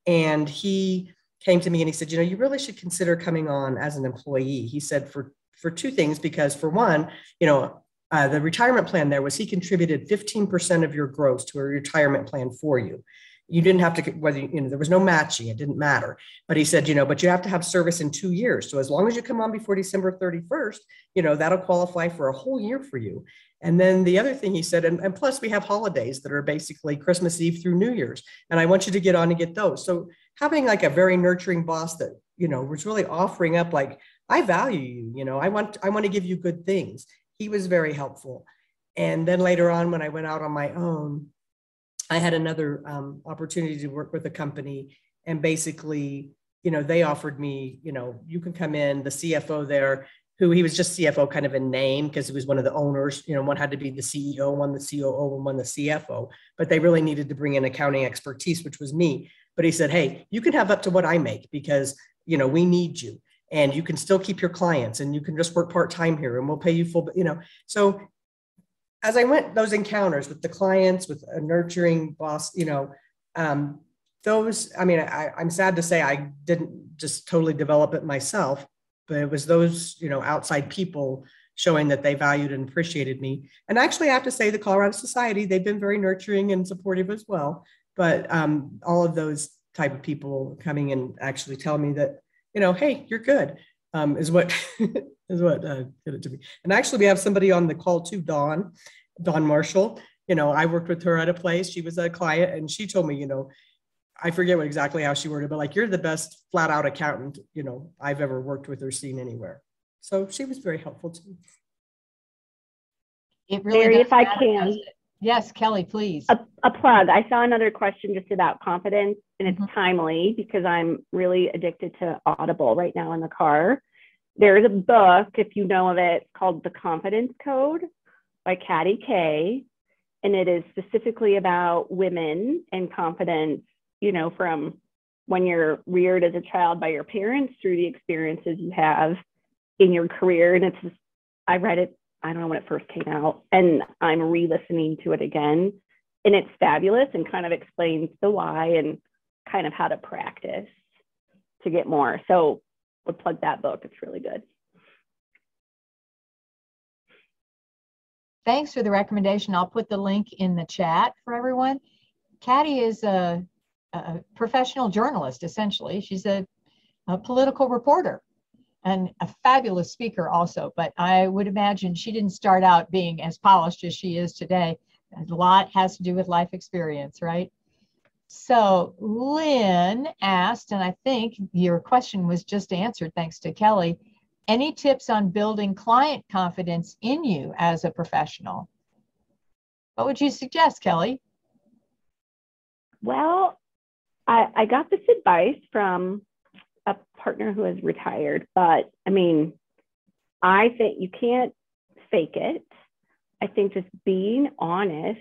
And he came to me and he said, you really should consider coming on as an employee. He said for two things, because for one, the retirement plan there was he contributed 15% of your gross to a retirement plan for you. You didn't have to, whether, there was no matching, it didn't matter. But he said, but you have to have service in 2 years. So as long as you come on before December 31st, that'll qualify for a whole year for you. And then the other thing he said, and plus we have holidays that are basically Christmas Eve through New Year's. And I want you to get on and get those. So having like a very nurturing boss that, you know, was really offering up like, I value you, you know, I want to give you good things. He was very helpful. And then later on, when I went out on my own, I had another opportunity to work with a company, and basically, you know, they offered me, you know, you can come in, the CFO there, who he was just CFO kind of in name because he was one of the owners, you know, one had to be the CEO, one the COO, and one the CFO, but they really needed to bring in accounting expertise, which was me. But he said, hey, you can have up to what I make because, you know, we need you, and you can still keep your clients, and you can just work part-time here and we'll pay you full, you know. So as I went those encounters with the clients, with a nurturing boss, you know, those, I mean, I'm sad to say I didn't just totally develop it myself, but it was those, you know, outside people showing that they valued and appreciated me. And actually, I have to say the Colorado Society, they've been very nurturing and supportive as well. But all of those type of people coming and actually telling me that, you know, hey, you're good, is what is what did it to me. And actually, we have somebody on the call too, Dawn Marshall. You know, I worked with her at a place. She was a client, and she told me, you know, I forget what exactly how she worded, but like, you're the best flat out accountant, you know, I've ever worked with or seen anywhere. So she was very helpful too. It really Mary, does if I matter, can. doesn't it? Yes, Kelly, please. A plug. I saw another question just about confidence, and it's timely because I'm really addicted to Audible right now in the car. There's a book, if you know of it, called The Confidence Code by Katty Kay. And it is specifically about women and confidence, you know, from when you're reared as a child by your parents through the experiences you have in your career. And it's just, I read it, I don't know when it first came out, and I'm re-listening to it again. And it's fabulous and kind of explains the why and kind of how to practice to get more. So we'll plug that book. It's really good. Thanks for the recommendation. I'll put the link in the chat for everyone. Katty is a professional journalist, essentially. She's a political reporter and a fabulous speaker also, but I would imagine she didn't start out being as polished as she is today. A lot has to do with life experience, right? So Lynn asked, and I think your question was just answered thanks to Kelly, any tips on building client confidence in you as a professional? What would you suggest, Kelly? Well, I got this advice from a partner who has retired, but I mean, I think you can't fake it. I think just being honest,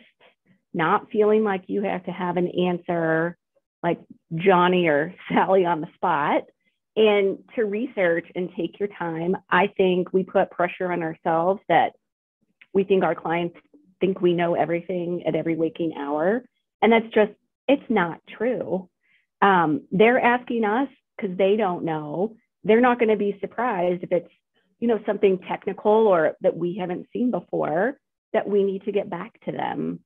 not feeling like you have to have an answer like Johnny or Sally on the spot, and to research and take your time. I think we put pressure on ourselves that we think our clients think we know everything at every waking hour. And that's just, it's not true. They're asking us because they don't know. They're not going to be surprised if it's, you know, something technical or that we haven't seen before, that we need to get back to them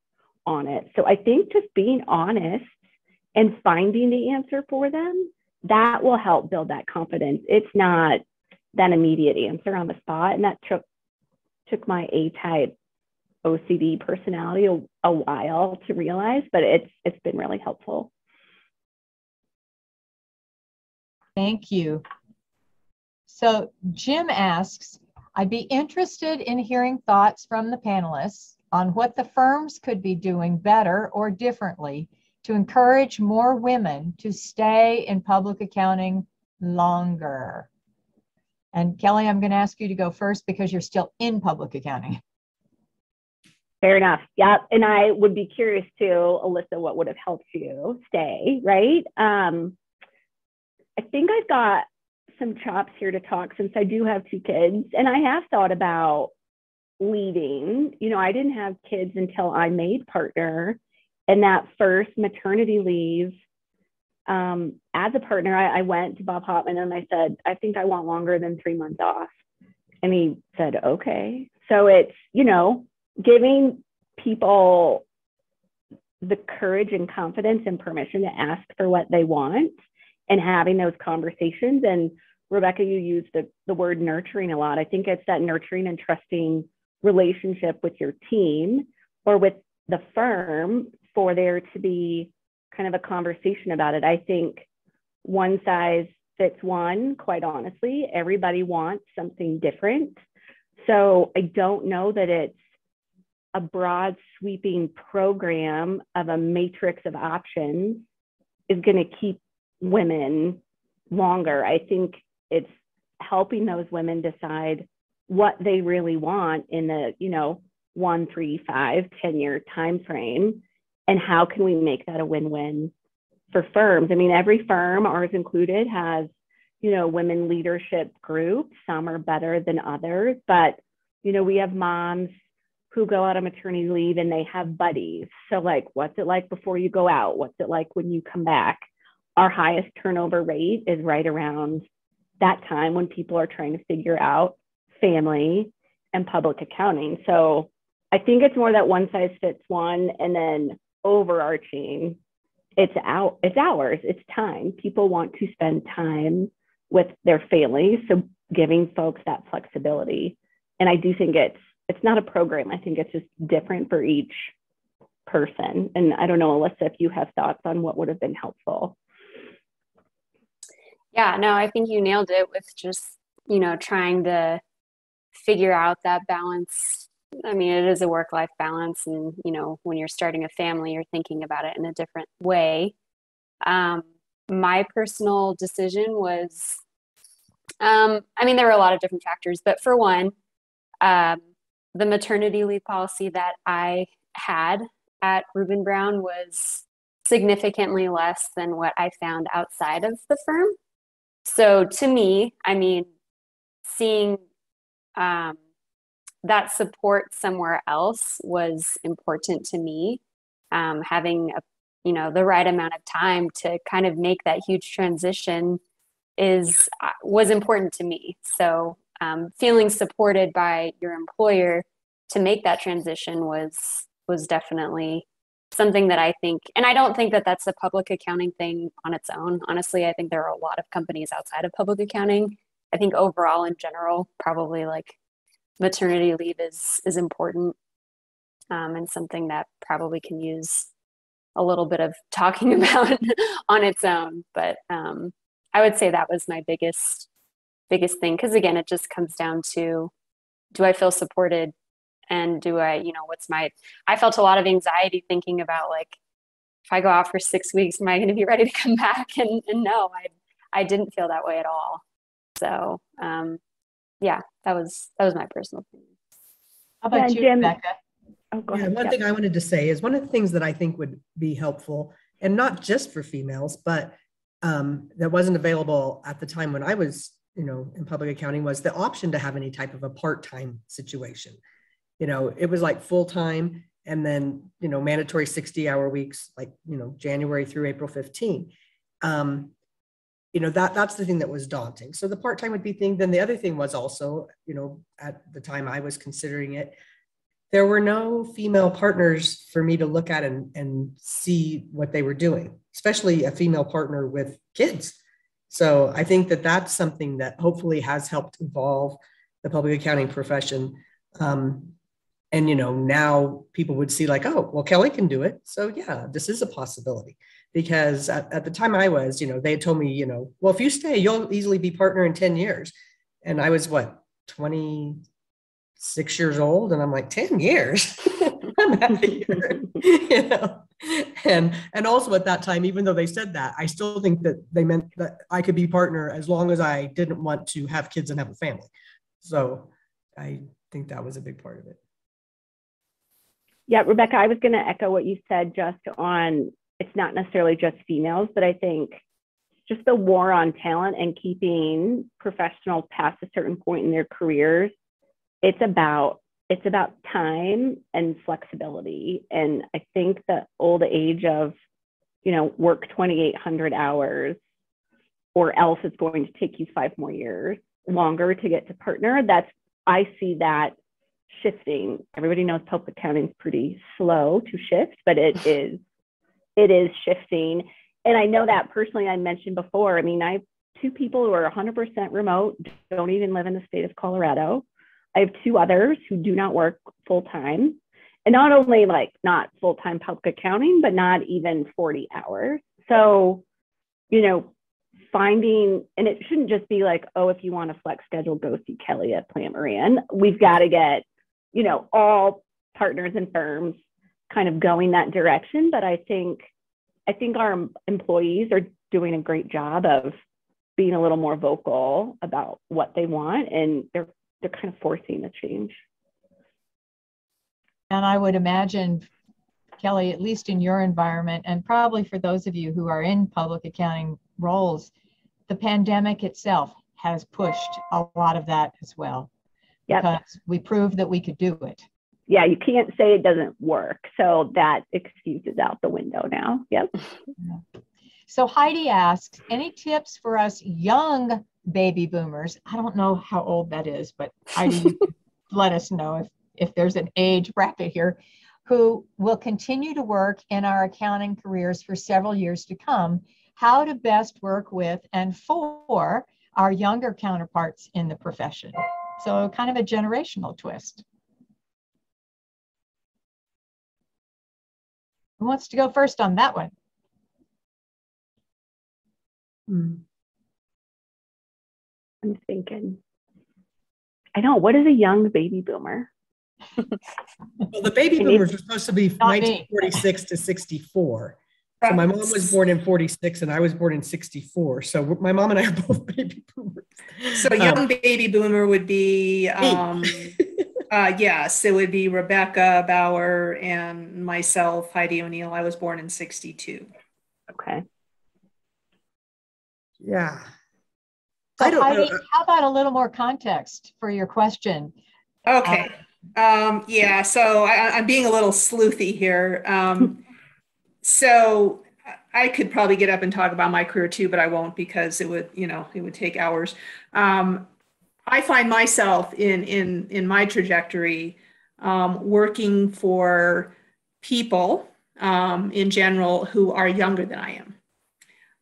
on it. So I think just being honest and finding the answer for them, that will help build that confidence. It's not that immediate answer on the spot. And that took my A-type OCD personality a while to realize, but it's been really helpful. Thank you. So Jim asks, I'd be interested in hearing thoughts from the panelists on what the firms could be doing better or differently to encourage more women to stay in public accounting longer. And Kelly, I'm going to ask you to go first because you're still in public accounting. Fair enough. Yeah. And I would be curious too, Alyssa, what would have helped you stay, right? I think I've got some chops here to talk since I do have 2 kids, and I have thought about leaving. You know, I didn't have kids until I made partner, and that first maternity leave, as a partner, I went to Bob Hopman and I said, I think I want longer than 3 months off. And he said, okay. So it's, you know, giving people the courage and confidence and permission to ask for what they want and having those conversations. And Rebecca, you used the word nurturing a lot. I think it's that nurturing and trusting relationship with your team or with the firm for there to be kind of a conversation about it. I think one size fits one, quite honestly. Everybody wants something different. So I don't know that it's a broad sweeping program of a matrix of options is going to keep women longer. I think it's helping those women decide what they really want in the, 1, 3, 5, 10-year time frame, and how can we make that a win-win for firms. I mean, every firm, ours included, has, women leadership groups. Some are better than others, but, we have moms who go out on maternity leave and they have buddies. So like, what's it like before you go out? What's it like when you come back? Our highest turnover rate is right around that time when people are trying to figure out family and public accounting. So I think it's more that one size fits one, and then overarching, it's hours, it's time. People want to spend time with their families. So giving folks that flexibility. And I do think it's not a program. I think it's just different for each person. And I don't know, Alyssa, if you have thoughts on what would have been helpful. Yeah, no, I think you nailed it with just, trying to figure out that balance. I mean, it is a work-life balance. And, when you're starting a family, you're thinking about it in a different way. My personal decision was, there were a lot of different factors, but for one, the maternity leave policy that I had at Reuben Brown was significantly less than what I found outside of the firm. So to me, seeing that support somewhere else was important to me. Having the right amount of time to kind of make that huge transition was important to me. So feeling supported by your employer to make that transition was definitely something that I think, and I don't think that that's a public accounting thing on its own. Honestly, I think there are a lot of companies outside of public accounting. I think overall in general, probably like maternity leave is important, and something that probably can use a little bit of talking about on its own. But I would say that was my biggest thing. Because again, it just comes down to, do I feel supported? And do I, I felt a lot of anxiety thinking about, like, if I go out for 6 weeks, am I going to be ready to come back? And no, I didn't feel that way at all. So yeah, that was my personal opinion. How about you, Jim? Rebecca? Oh, go ahead. One thing I wanted to say is one of the things that I think would be helpful, and not just for females, but that wasn't available at the time when I was, in public accounting, was the option to have any type of a part-time situation. It was like full-time, and then, mandatory 60-hour weeks, like, January through April 15. That's the thing that was daunting. So the part-time would be thing. Then the other thing was also, at the time I was considering it, there were no female partners for me to look at and see what they were doing, especially a female partner with kids. So I think that that's something that hopefully has helped evolve the public accounting profession. And, now people would see like, oh, well, Kelly can do it. So yeah, this is a possibility. Because at the time I was, they had told me, well, if you stay, you'll easily be partner in 10 years. And I was 26 years old. And I'm like, 10 years? I'm out of here. And also at that time, even though they said that, I still think that they meant that I could be partner as long as I didn't want to have kids and have a family. So I think that was a big part of it. Yeah, Rebecca, I was going to echo what you said just on, it's not necessarily just females, but I think just the war on talent and keeping professionals past a certain point in their careers, it's about time and flexibility. And I think the old age of, work 2,800 hours, or else it's going to take you 5 more years longer to get to partner. I see that shifting. Everybody knows public accounting is pretty slow to shift, but it is shifting. And I know that personally. I mentioned before, I have 2 people who are 100% remote, don't even live in the state of Colorado. I have 2 others who do not work full-time, and not only not full-time public accounting, but not even 40 hours. So, finding, and it shouldn't just be like, oh, if you want a flex schedule, go see Kelly at Plant Moran. We've got to get, you know, all partners and firms kind of going that direction. But I think our employees are doing a great job of being a little more vocal about what they want, and they're kind of forcing the change. And I would imagine, Kelly, at least in your environment, and probably for those of you who are in public accounting roles, the pandemic itself has pushed a lot of that as well. Yep. Because we proved that we could do it. Yeah, you can't say it doesn't work. So that excuse is out the window now. Yep. So Heidi asks, any tips for us young baby boomers? I don't know how old that is, but Heidi, you can let us know if there's an age bracket here, who will continue to work in our accounting careers for several years to come, how to best work with and for our younger counterparts in the profession. So kind of a generational twist. Who wants to go first on that one? I'm thinking, I know, what is a young baby boomer? Well, the baby boomers are supposed to be 1946 to 64. So my mom was born in 46 and I was born in 64. So my mom and I are both baby boomers. So a young baby boomer would be, yes, it would be Rebecca Bauer and myself, Heidi O'Neill. I was born in 62. Okay. Yeah. So Heidi, how about a little more context for your question? Okay. Yeah, so I'm being a little sleuthy here. So I could probably get up and talk about my career too, but I won't because it would take hours. I find myself in my trajectory working for people in general who are younger than I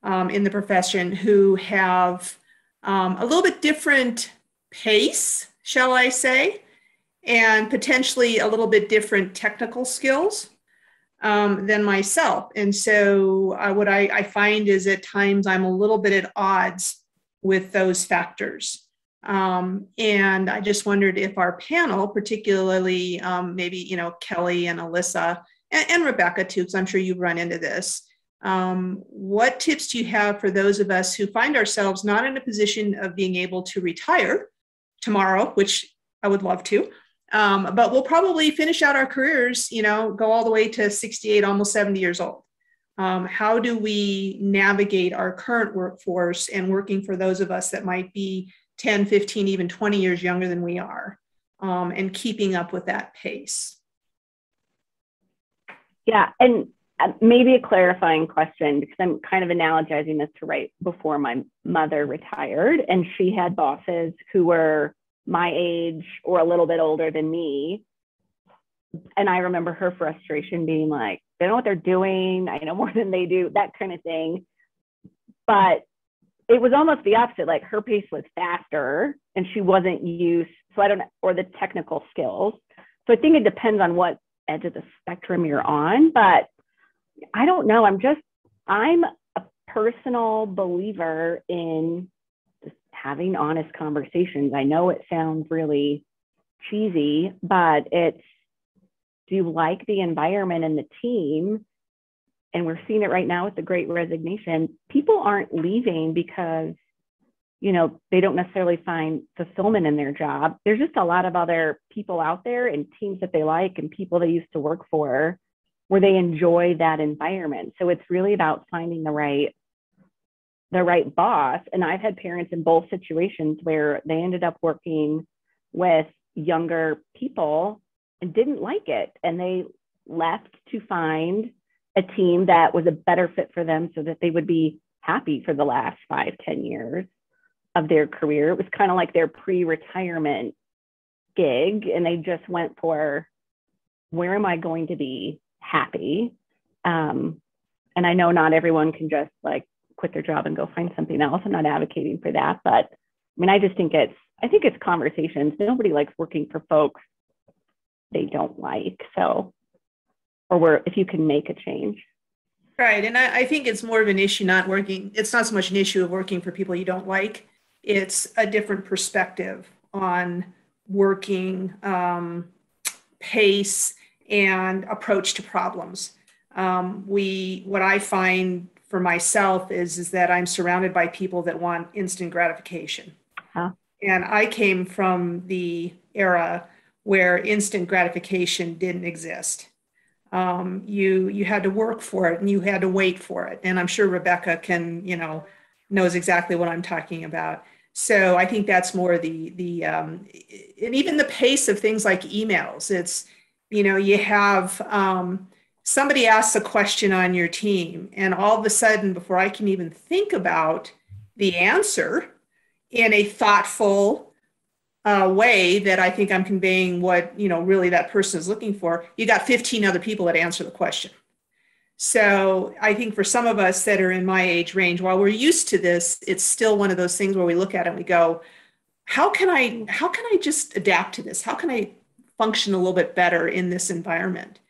am in the profession, who have a little bit different pace, shall I say, and potentially a little bit different technical skills than myself. And so what I find is at times I'm a little bit at odds with those factors. And I just wondered if our panel, particularly maybe, Kelly and Alyssa and Rebecca too, because I'm sure you've run into this, what tips do you have for those of us who find ourselves not in a position of being able to retire tomorrow, which I would love to, but we'll probably finish out our careers, go all the way to 68, almost 70 years old. How do we navigate our current workforce and working for those of us that might be 10, 15, even 20 years younger than we are, and keeping up with that pace? Yeah, and maybe a clarifying question, because I'm kind of analogizing this to right before my mother retired, and she had bosses who were my age or a little bit older than me. And I remember her frustration being like, they know what they're doing. I know more than they do, that kind of thing. But it was almost the opposite. Like her pace was faster and she wasn't used. So I don't know, or the technical skills. So I think it depends on what edge of the spectrum you're on, but I don't know. I'm a personal believer in just having honest conversations. I know it sounds really cheesy, but it's, do you like the environment and the team? And we're seeing it right now with the Great Resignation. People aren't leaving because, they don't necessarily find fulfillment in their job. There's just a lot of other people out there and teams that they like and people they used to work for where they enjoy that environment. So it's really about finding the right boss. And I've had parents in both situations where they ended up working with younger people and didn't like it. And they left to find a team that was a better fit for them so that they would be happy for the last 5-10 years of their career. It was kind of like their pre-retirement gig. And they just went for, where am I going to be happy? And I know not everyone can just like quit their job and go find something else. I'm not advocating for that, but I just think it's conversations. Nobody likes working for folks they don't like. So, or if you can make a change. Right. And I think it's more of an issue not working. It's not so much an issue of working for people you don't like. It's a different perspective on working pace and approach to problems. What I find for myself is that I'm surrounded by people that want instant gratification. Huh. And I came from the era where instant gratification didn't exist. You had to work for it and you had to wait for it. And I'm sure Rebecca knows exactly what I'm talking about. So I think that's more and even the pace of things like emails. It's, you have somebody asks a question on your team, and all of a sudden, before I can even think about the answer in a thoughtful way that I think I'm conveying what, really that person is looking for, you got 15 other people that answer the question. So I think for some of us that are in my age range, while we're used to this, it's still one of those things where we look at it and we go, how can I just adapt to this? How can I function a little bit better in this environment?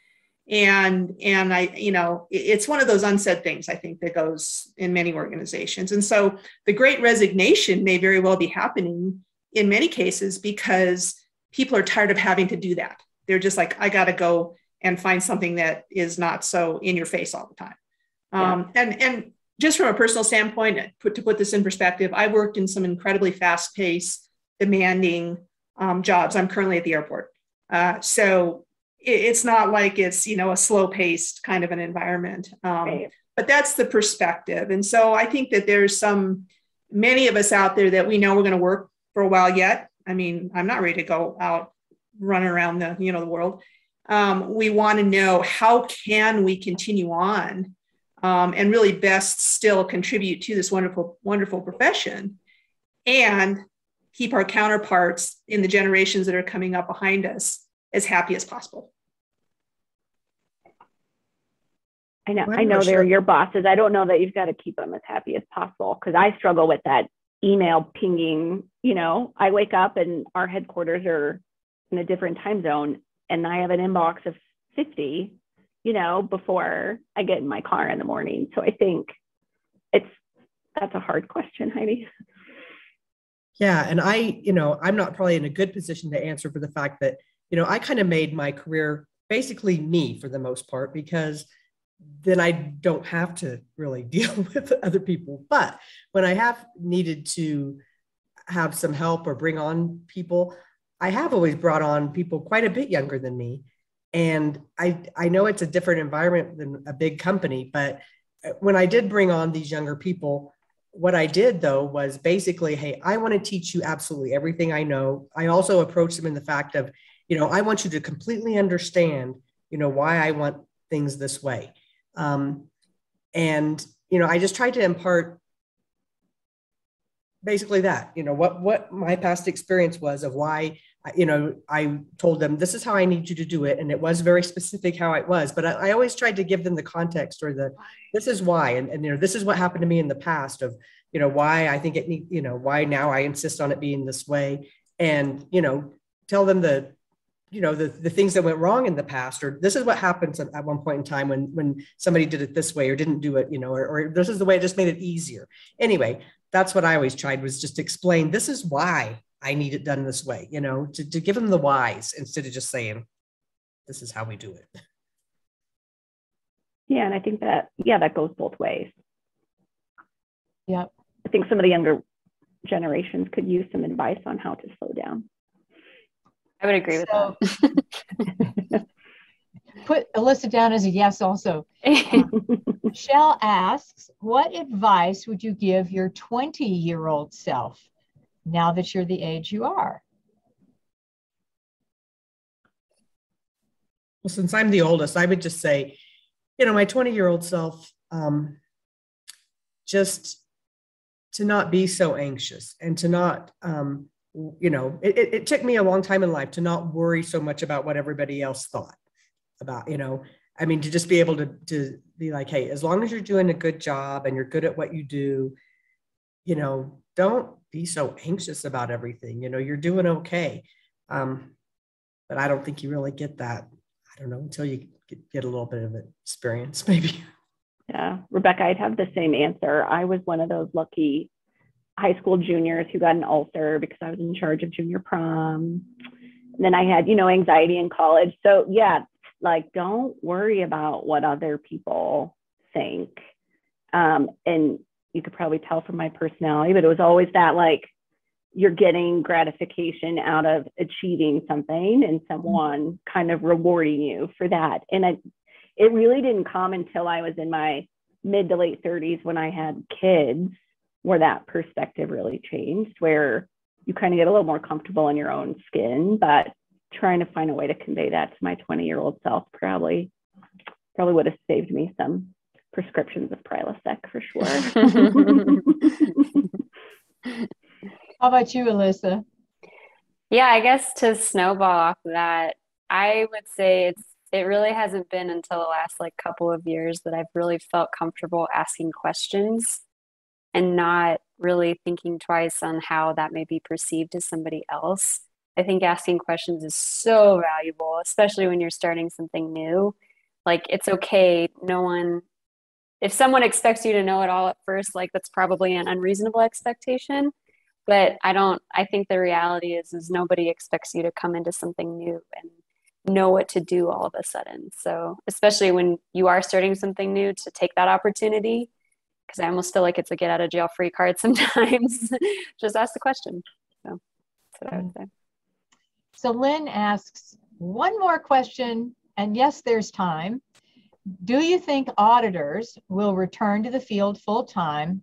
And it's one of those unsaid things, I think, that goes in many organizations. And so the Great Resignation may very well be happening in many cases because people are tired of having to do that. They're just like, I got to go and find something that is not so in your face all the time. And just from a personal standpoint, to put this in perspective, I worked in some incredibly fast-paced, demanding jobs. I'm currently at the airport. So it's not like it's, a slow-paced kind of an environment. Right. But that's the perspective. And so I think that there's many of us out there that we know we're going to work for a while yet. I mean, I'm not ready to go out running around the world. We want to know, how can we continue on and really best still contribute to this wonderful, wonderful profession and keep our counterparts in the generations that are coming up behind us as happy as possible. I know they're your bosses. I don't know that you've got to keep them as happy as possible, because I struggle with that email pinging. I wake up and our headquarters are in a different time zone, and I have an inbox of 50, before I get in my car in the morning. So I think that's a hard question, Heidi. Yeah. And I'm not probably in a good position to answer for the fact that, I kind of made my career basically me for the most part, because then I don't have to really deal with other people. But when I have needed to have some help or bring on people, I have always brought on people quite a bit younger than me. And I know it's a different environment than a big company, but when I did bring on these younger people, what I did though was basically, hey, I want to teach you absolutely everything I know. I also approached them in the fact of, I want you to completely understand, why I want things this way. I just tried to impart basically that, what my past experience was of why, I told them, this is how I need you to do it. And it was very specific how it was, but I always tried to give them the context or this is why, and this is what happened to me in the past of, why I think it need, why now I insist on it being this way, and, tell them the things that went wrong in the past, or this is what happens at one point in time when somebody did it this way or didn't do it, or this is the way it just made it easier. Anyway, that's what I always tried, was just explain, this is why I need it done this way, to give them the whys instead of just saying, this is how we do it. Yeah. And I think that goes both ways. Yep. I think some of the younger generations could use some advice on how to slow down. I would agree with that. Put Alyssa down as a yes also. Michelle asks, what advice would you give your 20-year-old self now that you're the age you are? Well, since I'm the oldest, I would just say, my 20-year-old self, just to not be so anxious and to not, it took me a long time in life to not worry so much about what everybody else thought about, to just be able to be like, hey, as long as you're doing a good job and you're good at what you do, don't be so anxious about everything, you're doing okay. But I don't think you really get that, I don't know, until you get a little bit of experience, maybe. Yeah, Rebecca, I'd have the same answer. I was one of those lucky high school juniors who got an ulcer because I was in charge of junior prom. And then I had, anxiety in college. So yeah, like, don't worry about what other people think. And you could probably tell from my personality, but it was always that, like, you're getting gratification out of achieving something and someone kind of rewarding you for that. And it really didn't come until I was in my mid to late 30s when I had kids, where that perspective really changed, where you kind of get a little more comfortable in your own skin. But trying to find a way to convey that to my 20-year-old self probably would have saved me some prescriptions of Prilosec for sure. How about you, Alyssa? Yeah, I guess to snowball off of that, I would say it really hasn't been until the last like couple of years that I've really felt comfortable asking questions and not really thinking twice on how that may be perceived to somebody else. I think asking questions is so valuable, especially when you're starting something new. Like, it's okay. If someone expects you to know it all at first, like, that's probably an unreasonable expectation. But I think the reality is nobody expects you to come into something new and know what to do all of a sudden. So especially when you are starting something new, to take that opportunity, because I almost feel like it's a get out of jail free card sometimes. Just ask the question. So that's what I would say. So Lynn asks one more question, and yes, there's time. Do you think auditors will return to the field full time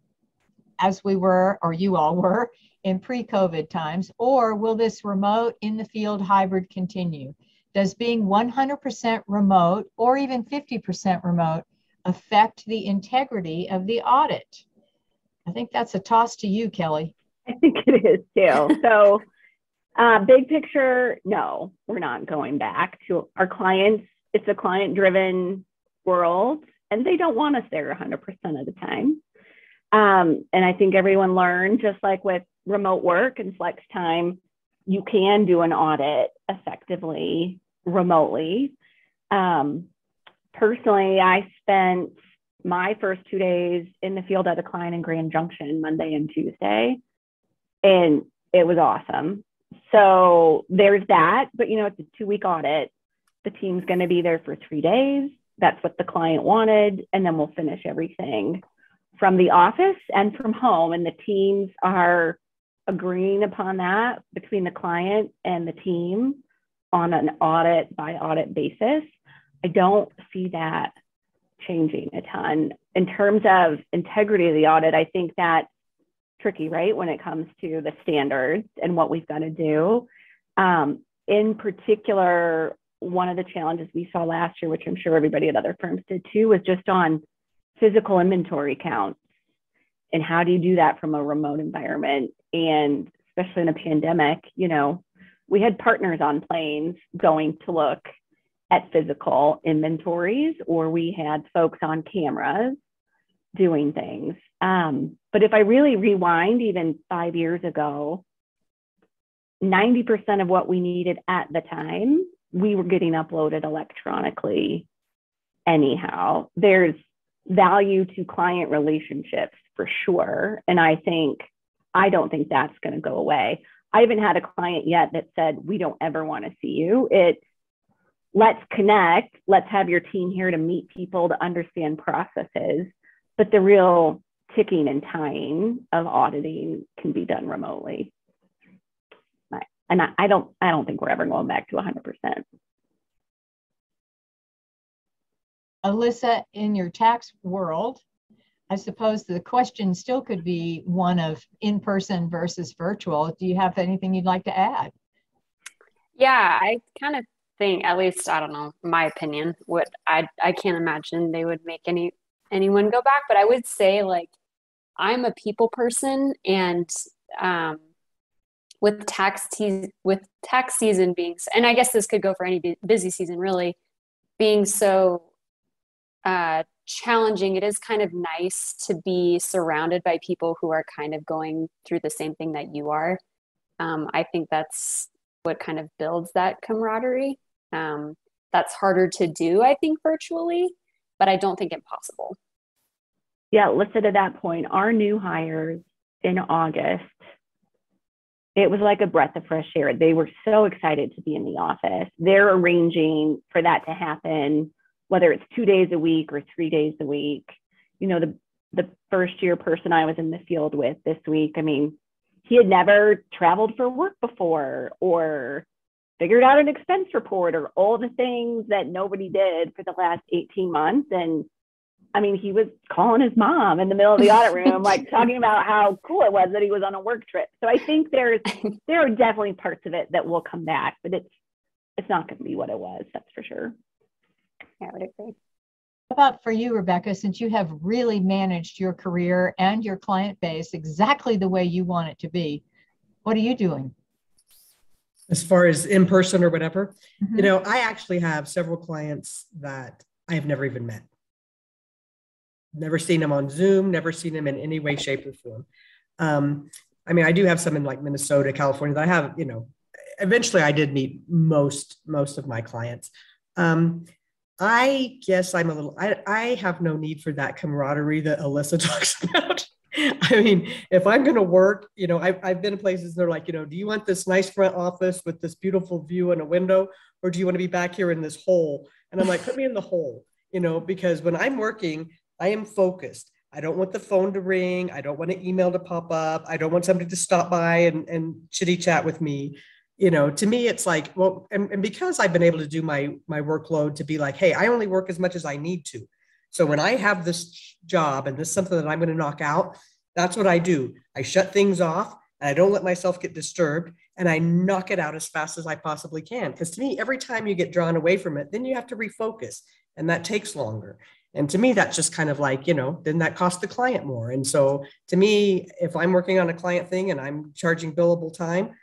as we were, or you all were, in pre-COVID times, or will this remote in the field hybrid continue? Does being 100% remote or even 50% remote affect the integrity of the audit? I think that's a toss to you, Kelly. I think it is too. So big picture, no, we're not going back to our clients. It's a client-driven world, and they don't want us there 100% of the time. And I think everyone learned, just like with remote work and flex time, you can do an audit effectively remotely. Personally, I spent my first 2 days in the field at a client in Grand Junction, Monday and Tuesday, and it was awesome. So there's that, but it's a 2-week audit. The team's going to be there for 3 days. That's what the client wanted. And then we'll finish everything from the office and from home. And the teams are agreeing upon that between the client and the team on an audit by audit basis. I don't see that changing a ton. In terms of integrity of the audit, I think that's tricky, right? When it comes to the standards and what we've got to do. In particular, one of the challenges we saw last year, which I'm sure everybody at other firms did too, was just on physical inventory counts. And how do you do that from a remote environment? And especially in a pandemic, we had partners on planes going to look at physical inventories, or we had folks on cameras doing things. But if I really rewind even 5 years ago, 90% of what we needed at the time, we were getting uploaded electronically anyhow. There's value to client relationships for sure. And I don't think that's going to go away. I haven't had a client yet that said, we don't ever want to see you. It's, let's connect. Let's have your team here to meet people, to understand processes. But the real ticking and tying of auditing can be done remotely. And I don't think we're ever going back to 100%. Alyssa, in your tax world, I suppose the question still could be one of in-person versus virtual. Do you have anything you'd like to add? Yeah, I kind of think, at least, I don't know, my opinion, I can't imagine they would make anyone go back, but I would say, like, I'm a people person, and with tax season being, and I guess this could go for any busy season really, being so challenging, it is kind of nice to be surrounded by people who are kind of going through the same thing that you are. I think that's what kind of builds that camaraderie. That's harder to do, I think, virtually, but I don't think impossible. Yeah, Alyssa, to that point, our new hires in August, it was like a breath of fresh air. They were so excited to be in the office. They're arranging for that to happen, whether it's 2 days a week or 3 days a week. You know, the first year person I was in the field with this week, I mean, he had never traveled for work before or figured out an expense report or all the things that nobody did for the last 18 months. And I mean, he was calling his mom in the middle of the audit room, like talking about how cool it was that he was on a work trip. So I think there are definitely parts of it that will come back, but it's not going to be what it was. That's for sure. Yeah, I would agree. How about for you, Rebecca, since you have really managed your career and your client base exactly the way you want it to be, what are you doing? As far as in person or whatever, Mm-hmm. you know, I actually have several clients that I have never even met. Never seen them on Zoom, never seen them in any way, shape, or form. I mean, I do have some in like Minnesota, California that I have, you know, eventually I did meet most of my clients. I guess I'm a little, I have no need for that camaraderie that Alyssa talks about. I mean, if I'm going to work, you know, I've been in places they're like, you know, do you want this nice front office with this beautiful view and a window, or do you want to be back here in this hole? And I'm like, put me in the hole, you know, because when I'm working, I am focused. I don't want the phone to ring. I don't want an email to pop up. I don't want somebody to stop by and chitty chat with me. You know, to me, it's like, well, and because I've been able to do my workload to be like, hey, I only work as much as I need to. So when I have this job and this is something that I'm going to knock out, that's what I do. I shut things off and I don't let myself get disturbed and I knock it out as fast as I possibly can. Because to me, every time you get drawn away from it, then you have to refocus and that takes longer. And to me, that's just kind of like, you know, then that costs the client more. And so to me, if I'm working on a client thing and I'm charging billable time,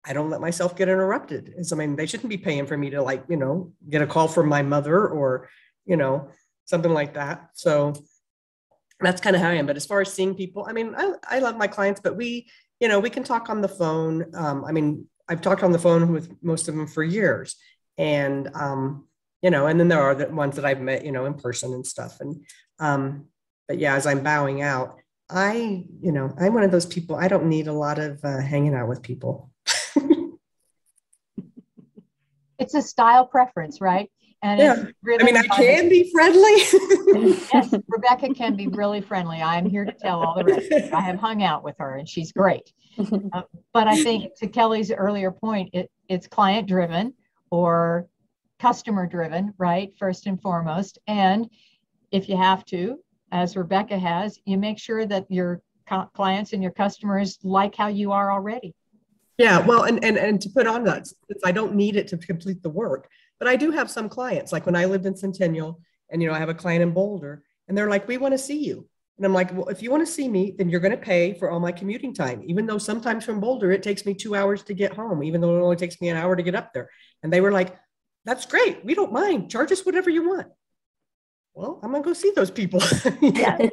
I don't let myself get interrupted. I mean, they shouldn't be paying for me to like, you know, get a call from my mother or, you know, something like that. So that's kind of how I am. But as far as seeing people, I mean, I love my clients, but we, you know, we can talk on the phone. I mean, I've talked on the phone with most of them for years. And, you know, and then there are the ones that I've met, you know, in person and stuff. And, but yeah, as I'm bowing out, you know, I'm one of those people, I don't need a lot of hanging out with people. It's a style preference, right? And yeah, it's really, I mean, I can be friendly. Yes, Rebecca can be really friendly. I'm here to tell all the rest. I have hung out with her and she's great. But I think to Kelly's earlier point, it's client driven or customer driven, right? First and foremost. And if you have to, as Rebecca has, you make sure that your clients and your customers like how you are already. Yeah, well, and to put on that, I don't need it to complete the work, but I do have some clients, like when I lived in Centennial and, you know, I have a client in Boulder and they're like, we want to see you. And I'm like, well, if you want to see me, then you're going to pay for all my commuting time, even though sometimes from Boulder, it takes me 2 hours to get home, even though it only takes me an hour to get up there. And they were like, that's great. We don't mind. Charge us whatever you want. Well, I'm going to go see those people. Yeah.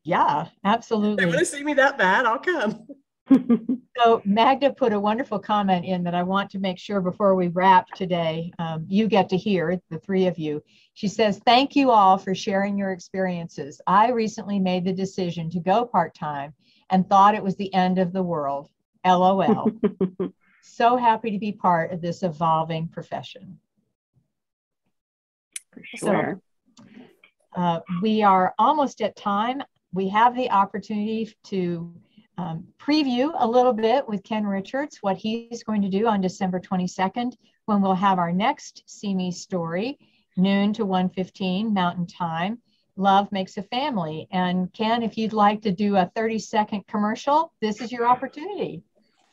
Yeah, absolutely. They want to see me that bad, I'll come. So Magda put a wonderful comment in that I want to make sure before we wrap today, you get to hear, the three of you. She says, thank you all for sharing your experiences. I recently made the decision to go part-time and thought it was the end of the world. LOL. So happy to be part of this evolving profession. For sure. So, we are almost at time. We have the opportunity to preview a little bit with Ken Richards, what he's going to do on December 22nd, when we'll have our next See Me story, noon to 1:15 Mountain Time. Love Makes a Family. And Ken, if you'd like to do a 30-second commercial, this is your opportunity.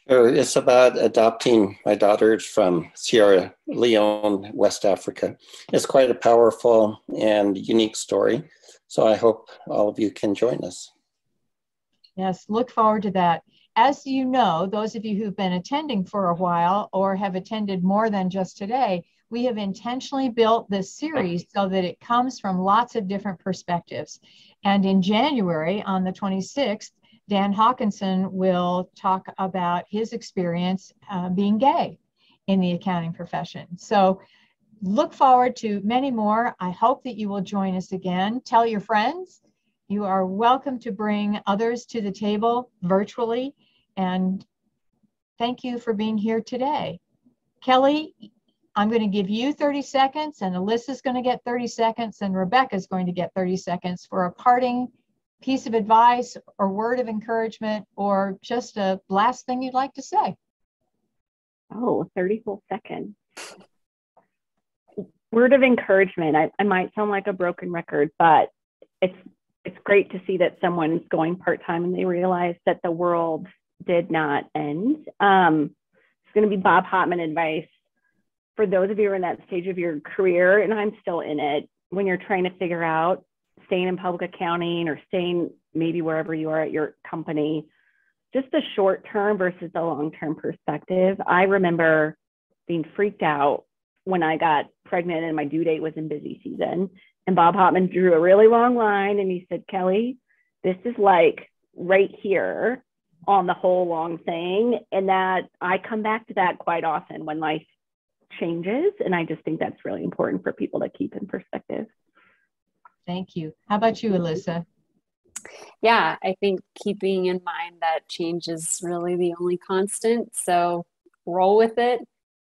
Sure. It's about adopting my daughters from Sierra Leone, West Africa. It's quite a powerful and unique story. So I hope all of you can join us. Yes, look forward to that. As you know, those of you who've been attending for a while or have attended more than just today, we have intentionally built this series so that it comes from lots of different perspectives. And in January, on the 26th, Dan Hawkinson will talk about his experience being gay in the accounting profession. So look forward to many more. I hope that you will join us again. Tell your friends. You are welcome to bring others to the table virtually. And thank you for being here today. Kelly, I'm going to give you 30 seconds, and Alyssa's going to get 30 seconds, and Rebecca's going to get 30 seconds for a parting piece of advice or word of encouragement, or just a last thing you'd like to say. Oh, 30 full seconds. Word of encouragement. I might sound like a broken record, but it's great to see that someone's going part-time and they realize that the world did not end. It's going to be Bob Hotman advice for those of you who are in that stage of your career, and I'm still in it, when you're trying to figure out staying in public accounting or staying maybe wherever you are at your company, just the short-term versus the long-term perspective. I remember being freaked out when I got pregnant and my due date was in busy season. And Bob Hotman drew a really long line and he said, Kelly, this is like right here on the whole long thing. And that I come back to that quite often when life changes. And I just think that's really important for people to keep in perspective. Thank you. How about you, Alyssa? Yeah, I think keeping in mind that change is really the only constant. So roll with it.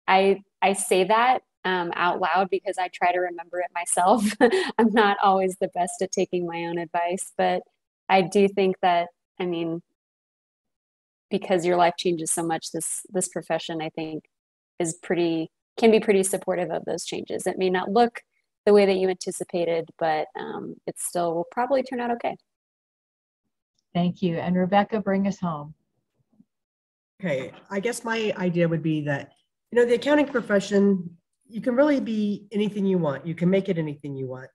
I say that out loud because I try to remember it myself. I'm not always the best at taking my own advice, but I do think that, I mean, because your life changes so much, this profession, I think, can be pretty supportive of those changes. It may not look the way that you anticipated, but it still will probably turn out okay. Thank you. And Rebecca, bring us home. Okay, I guess my idea would be that, the accounting profession, you can really be anything you want. You can make it anything you want.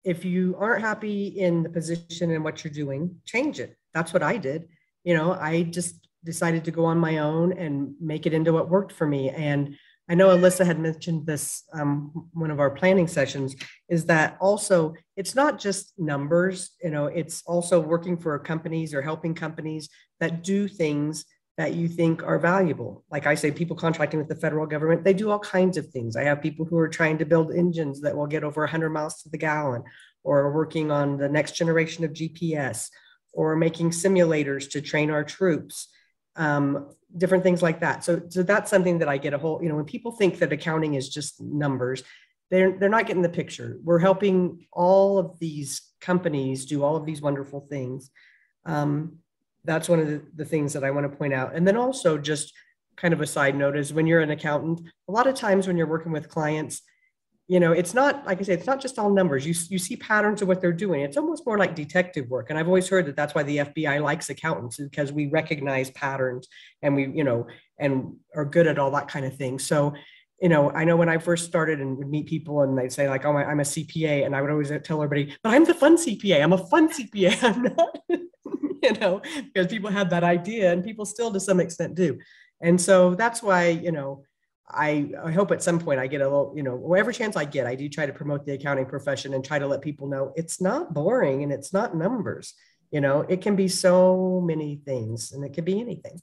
If you aren't happy in the position and what you're doing, change it. That's what I did. I just decided to go on my own and make it into what worked for me. And I know Alyssa had mentioned this, one of our planning sessions, is that also it's not just numbers, it's also working for companies or helping companies that do things that you think are valuable. Like I say, people contracting with the federal government, they do all kinds of things. I have people who are trying to build engines that will get over 100 miles to the gallon, or working on the next generation of GPS, or making simulators to train our troops, different things like that. So that's something that I get a whole, when people think that accounting is just numbers, they're not getting the picture. We're helping all of these companies do all of these wonderful things. That's one of the things that I want to point out. And then also, just kind of a side note, is when you're an accountant, a lot of times when you're working with clients, it's not, like I say, it's not just all numbers. You see patterns of what they're doing. It's almost more like detective work. And I've always heard that that's why the FBI likes accountants, because we recognize patterns and we, and are good at all that kind of thing. So, I know when I first started and would meet people and they'd say like, oh, I'm a CPA. And I would always tell everybody, but I'm the fun CPA. I'm a fun CPA. I'm not, because people had that idea, and people still to some extent do. And so that's why, I hope at some point I get a little, whatever chance I get, I do try to promote the accounting profession and try to let people know it's not boring and it's not numbers. It can be so many things, and it could be anything.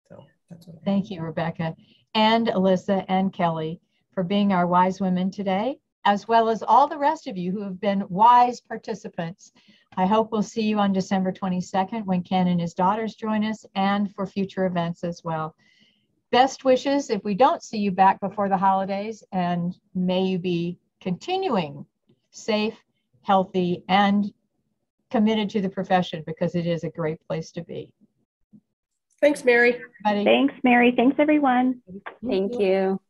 So that's what Thank you, Rebecca, and Alyssa and Kelly, for being our wise women today, as well as all the rest of you who have been wise participants. I hope we'll see you on December 22nd when Ken and his daughters join us, and for future events as well. Best wishes if we don't see you back before the holidays, and may you be continuing safe, healthy, and committed to the profession, because it is a great place to be. Thanks, Mary. Thanks, Mary. Thanks, everyone. Thank you.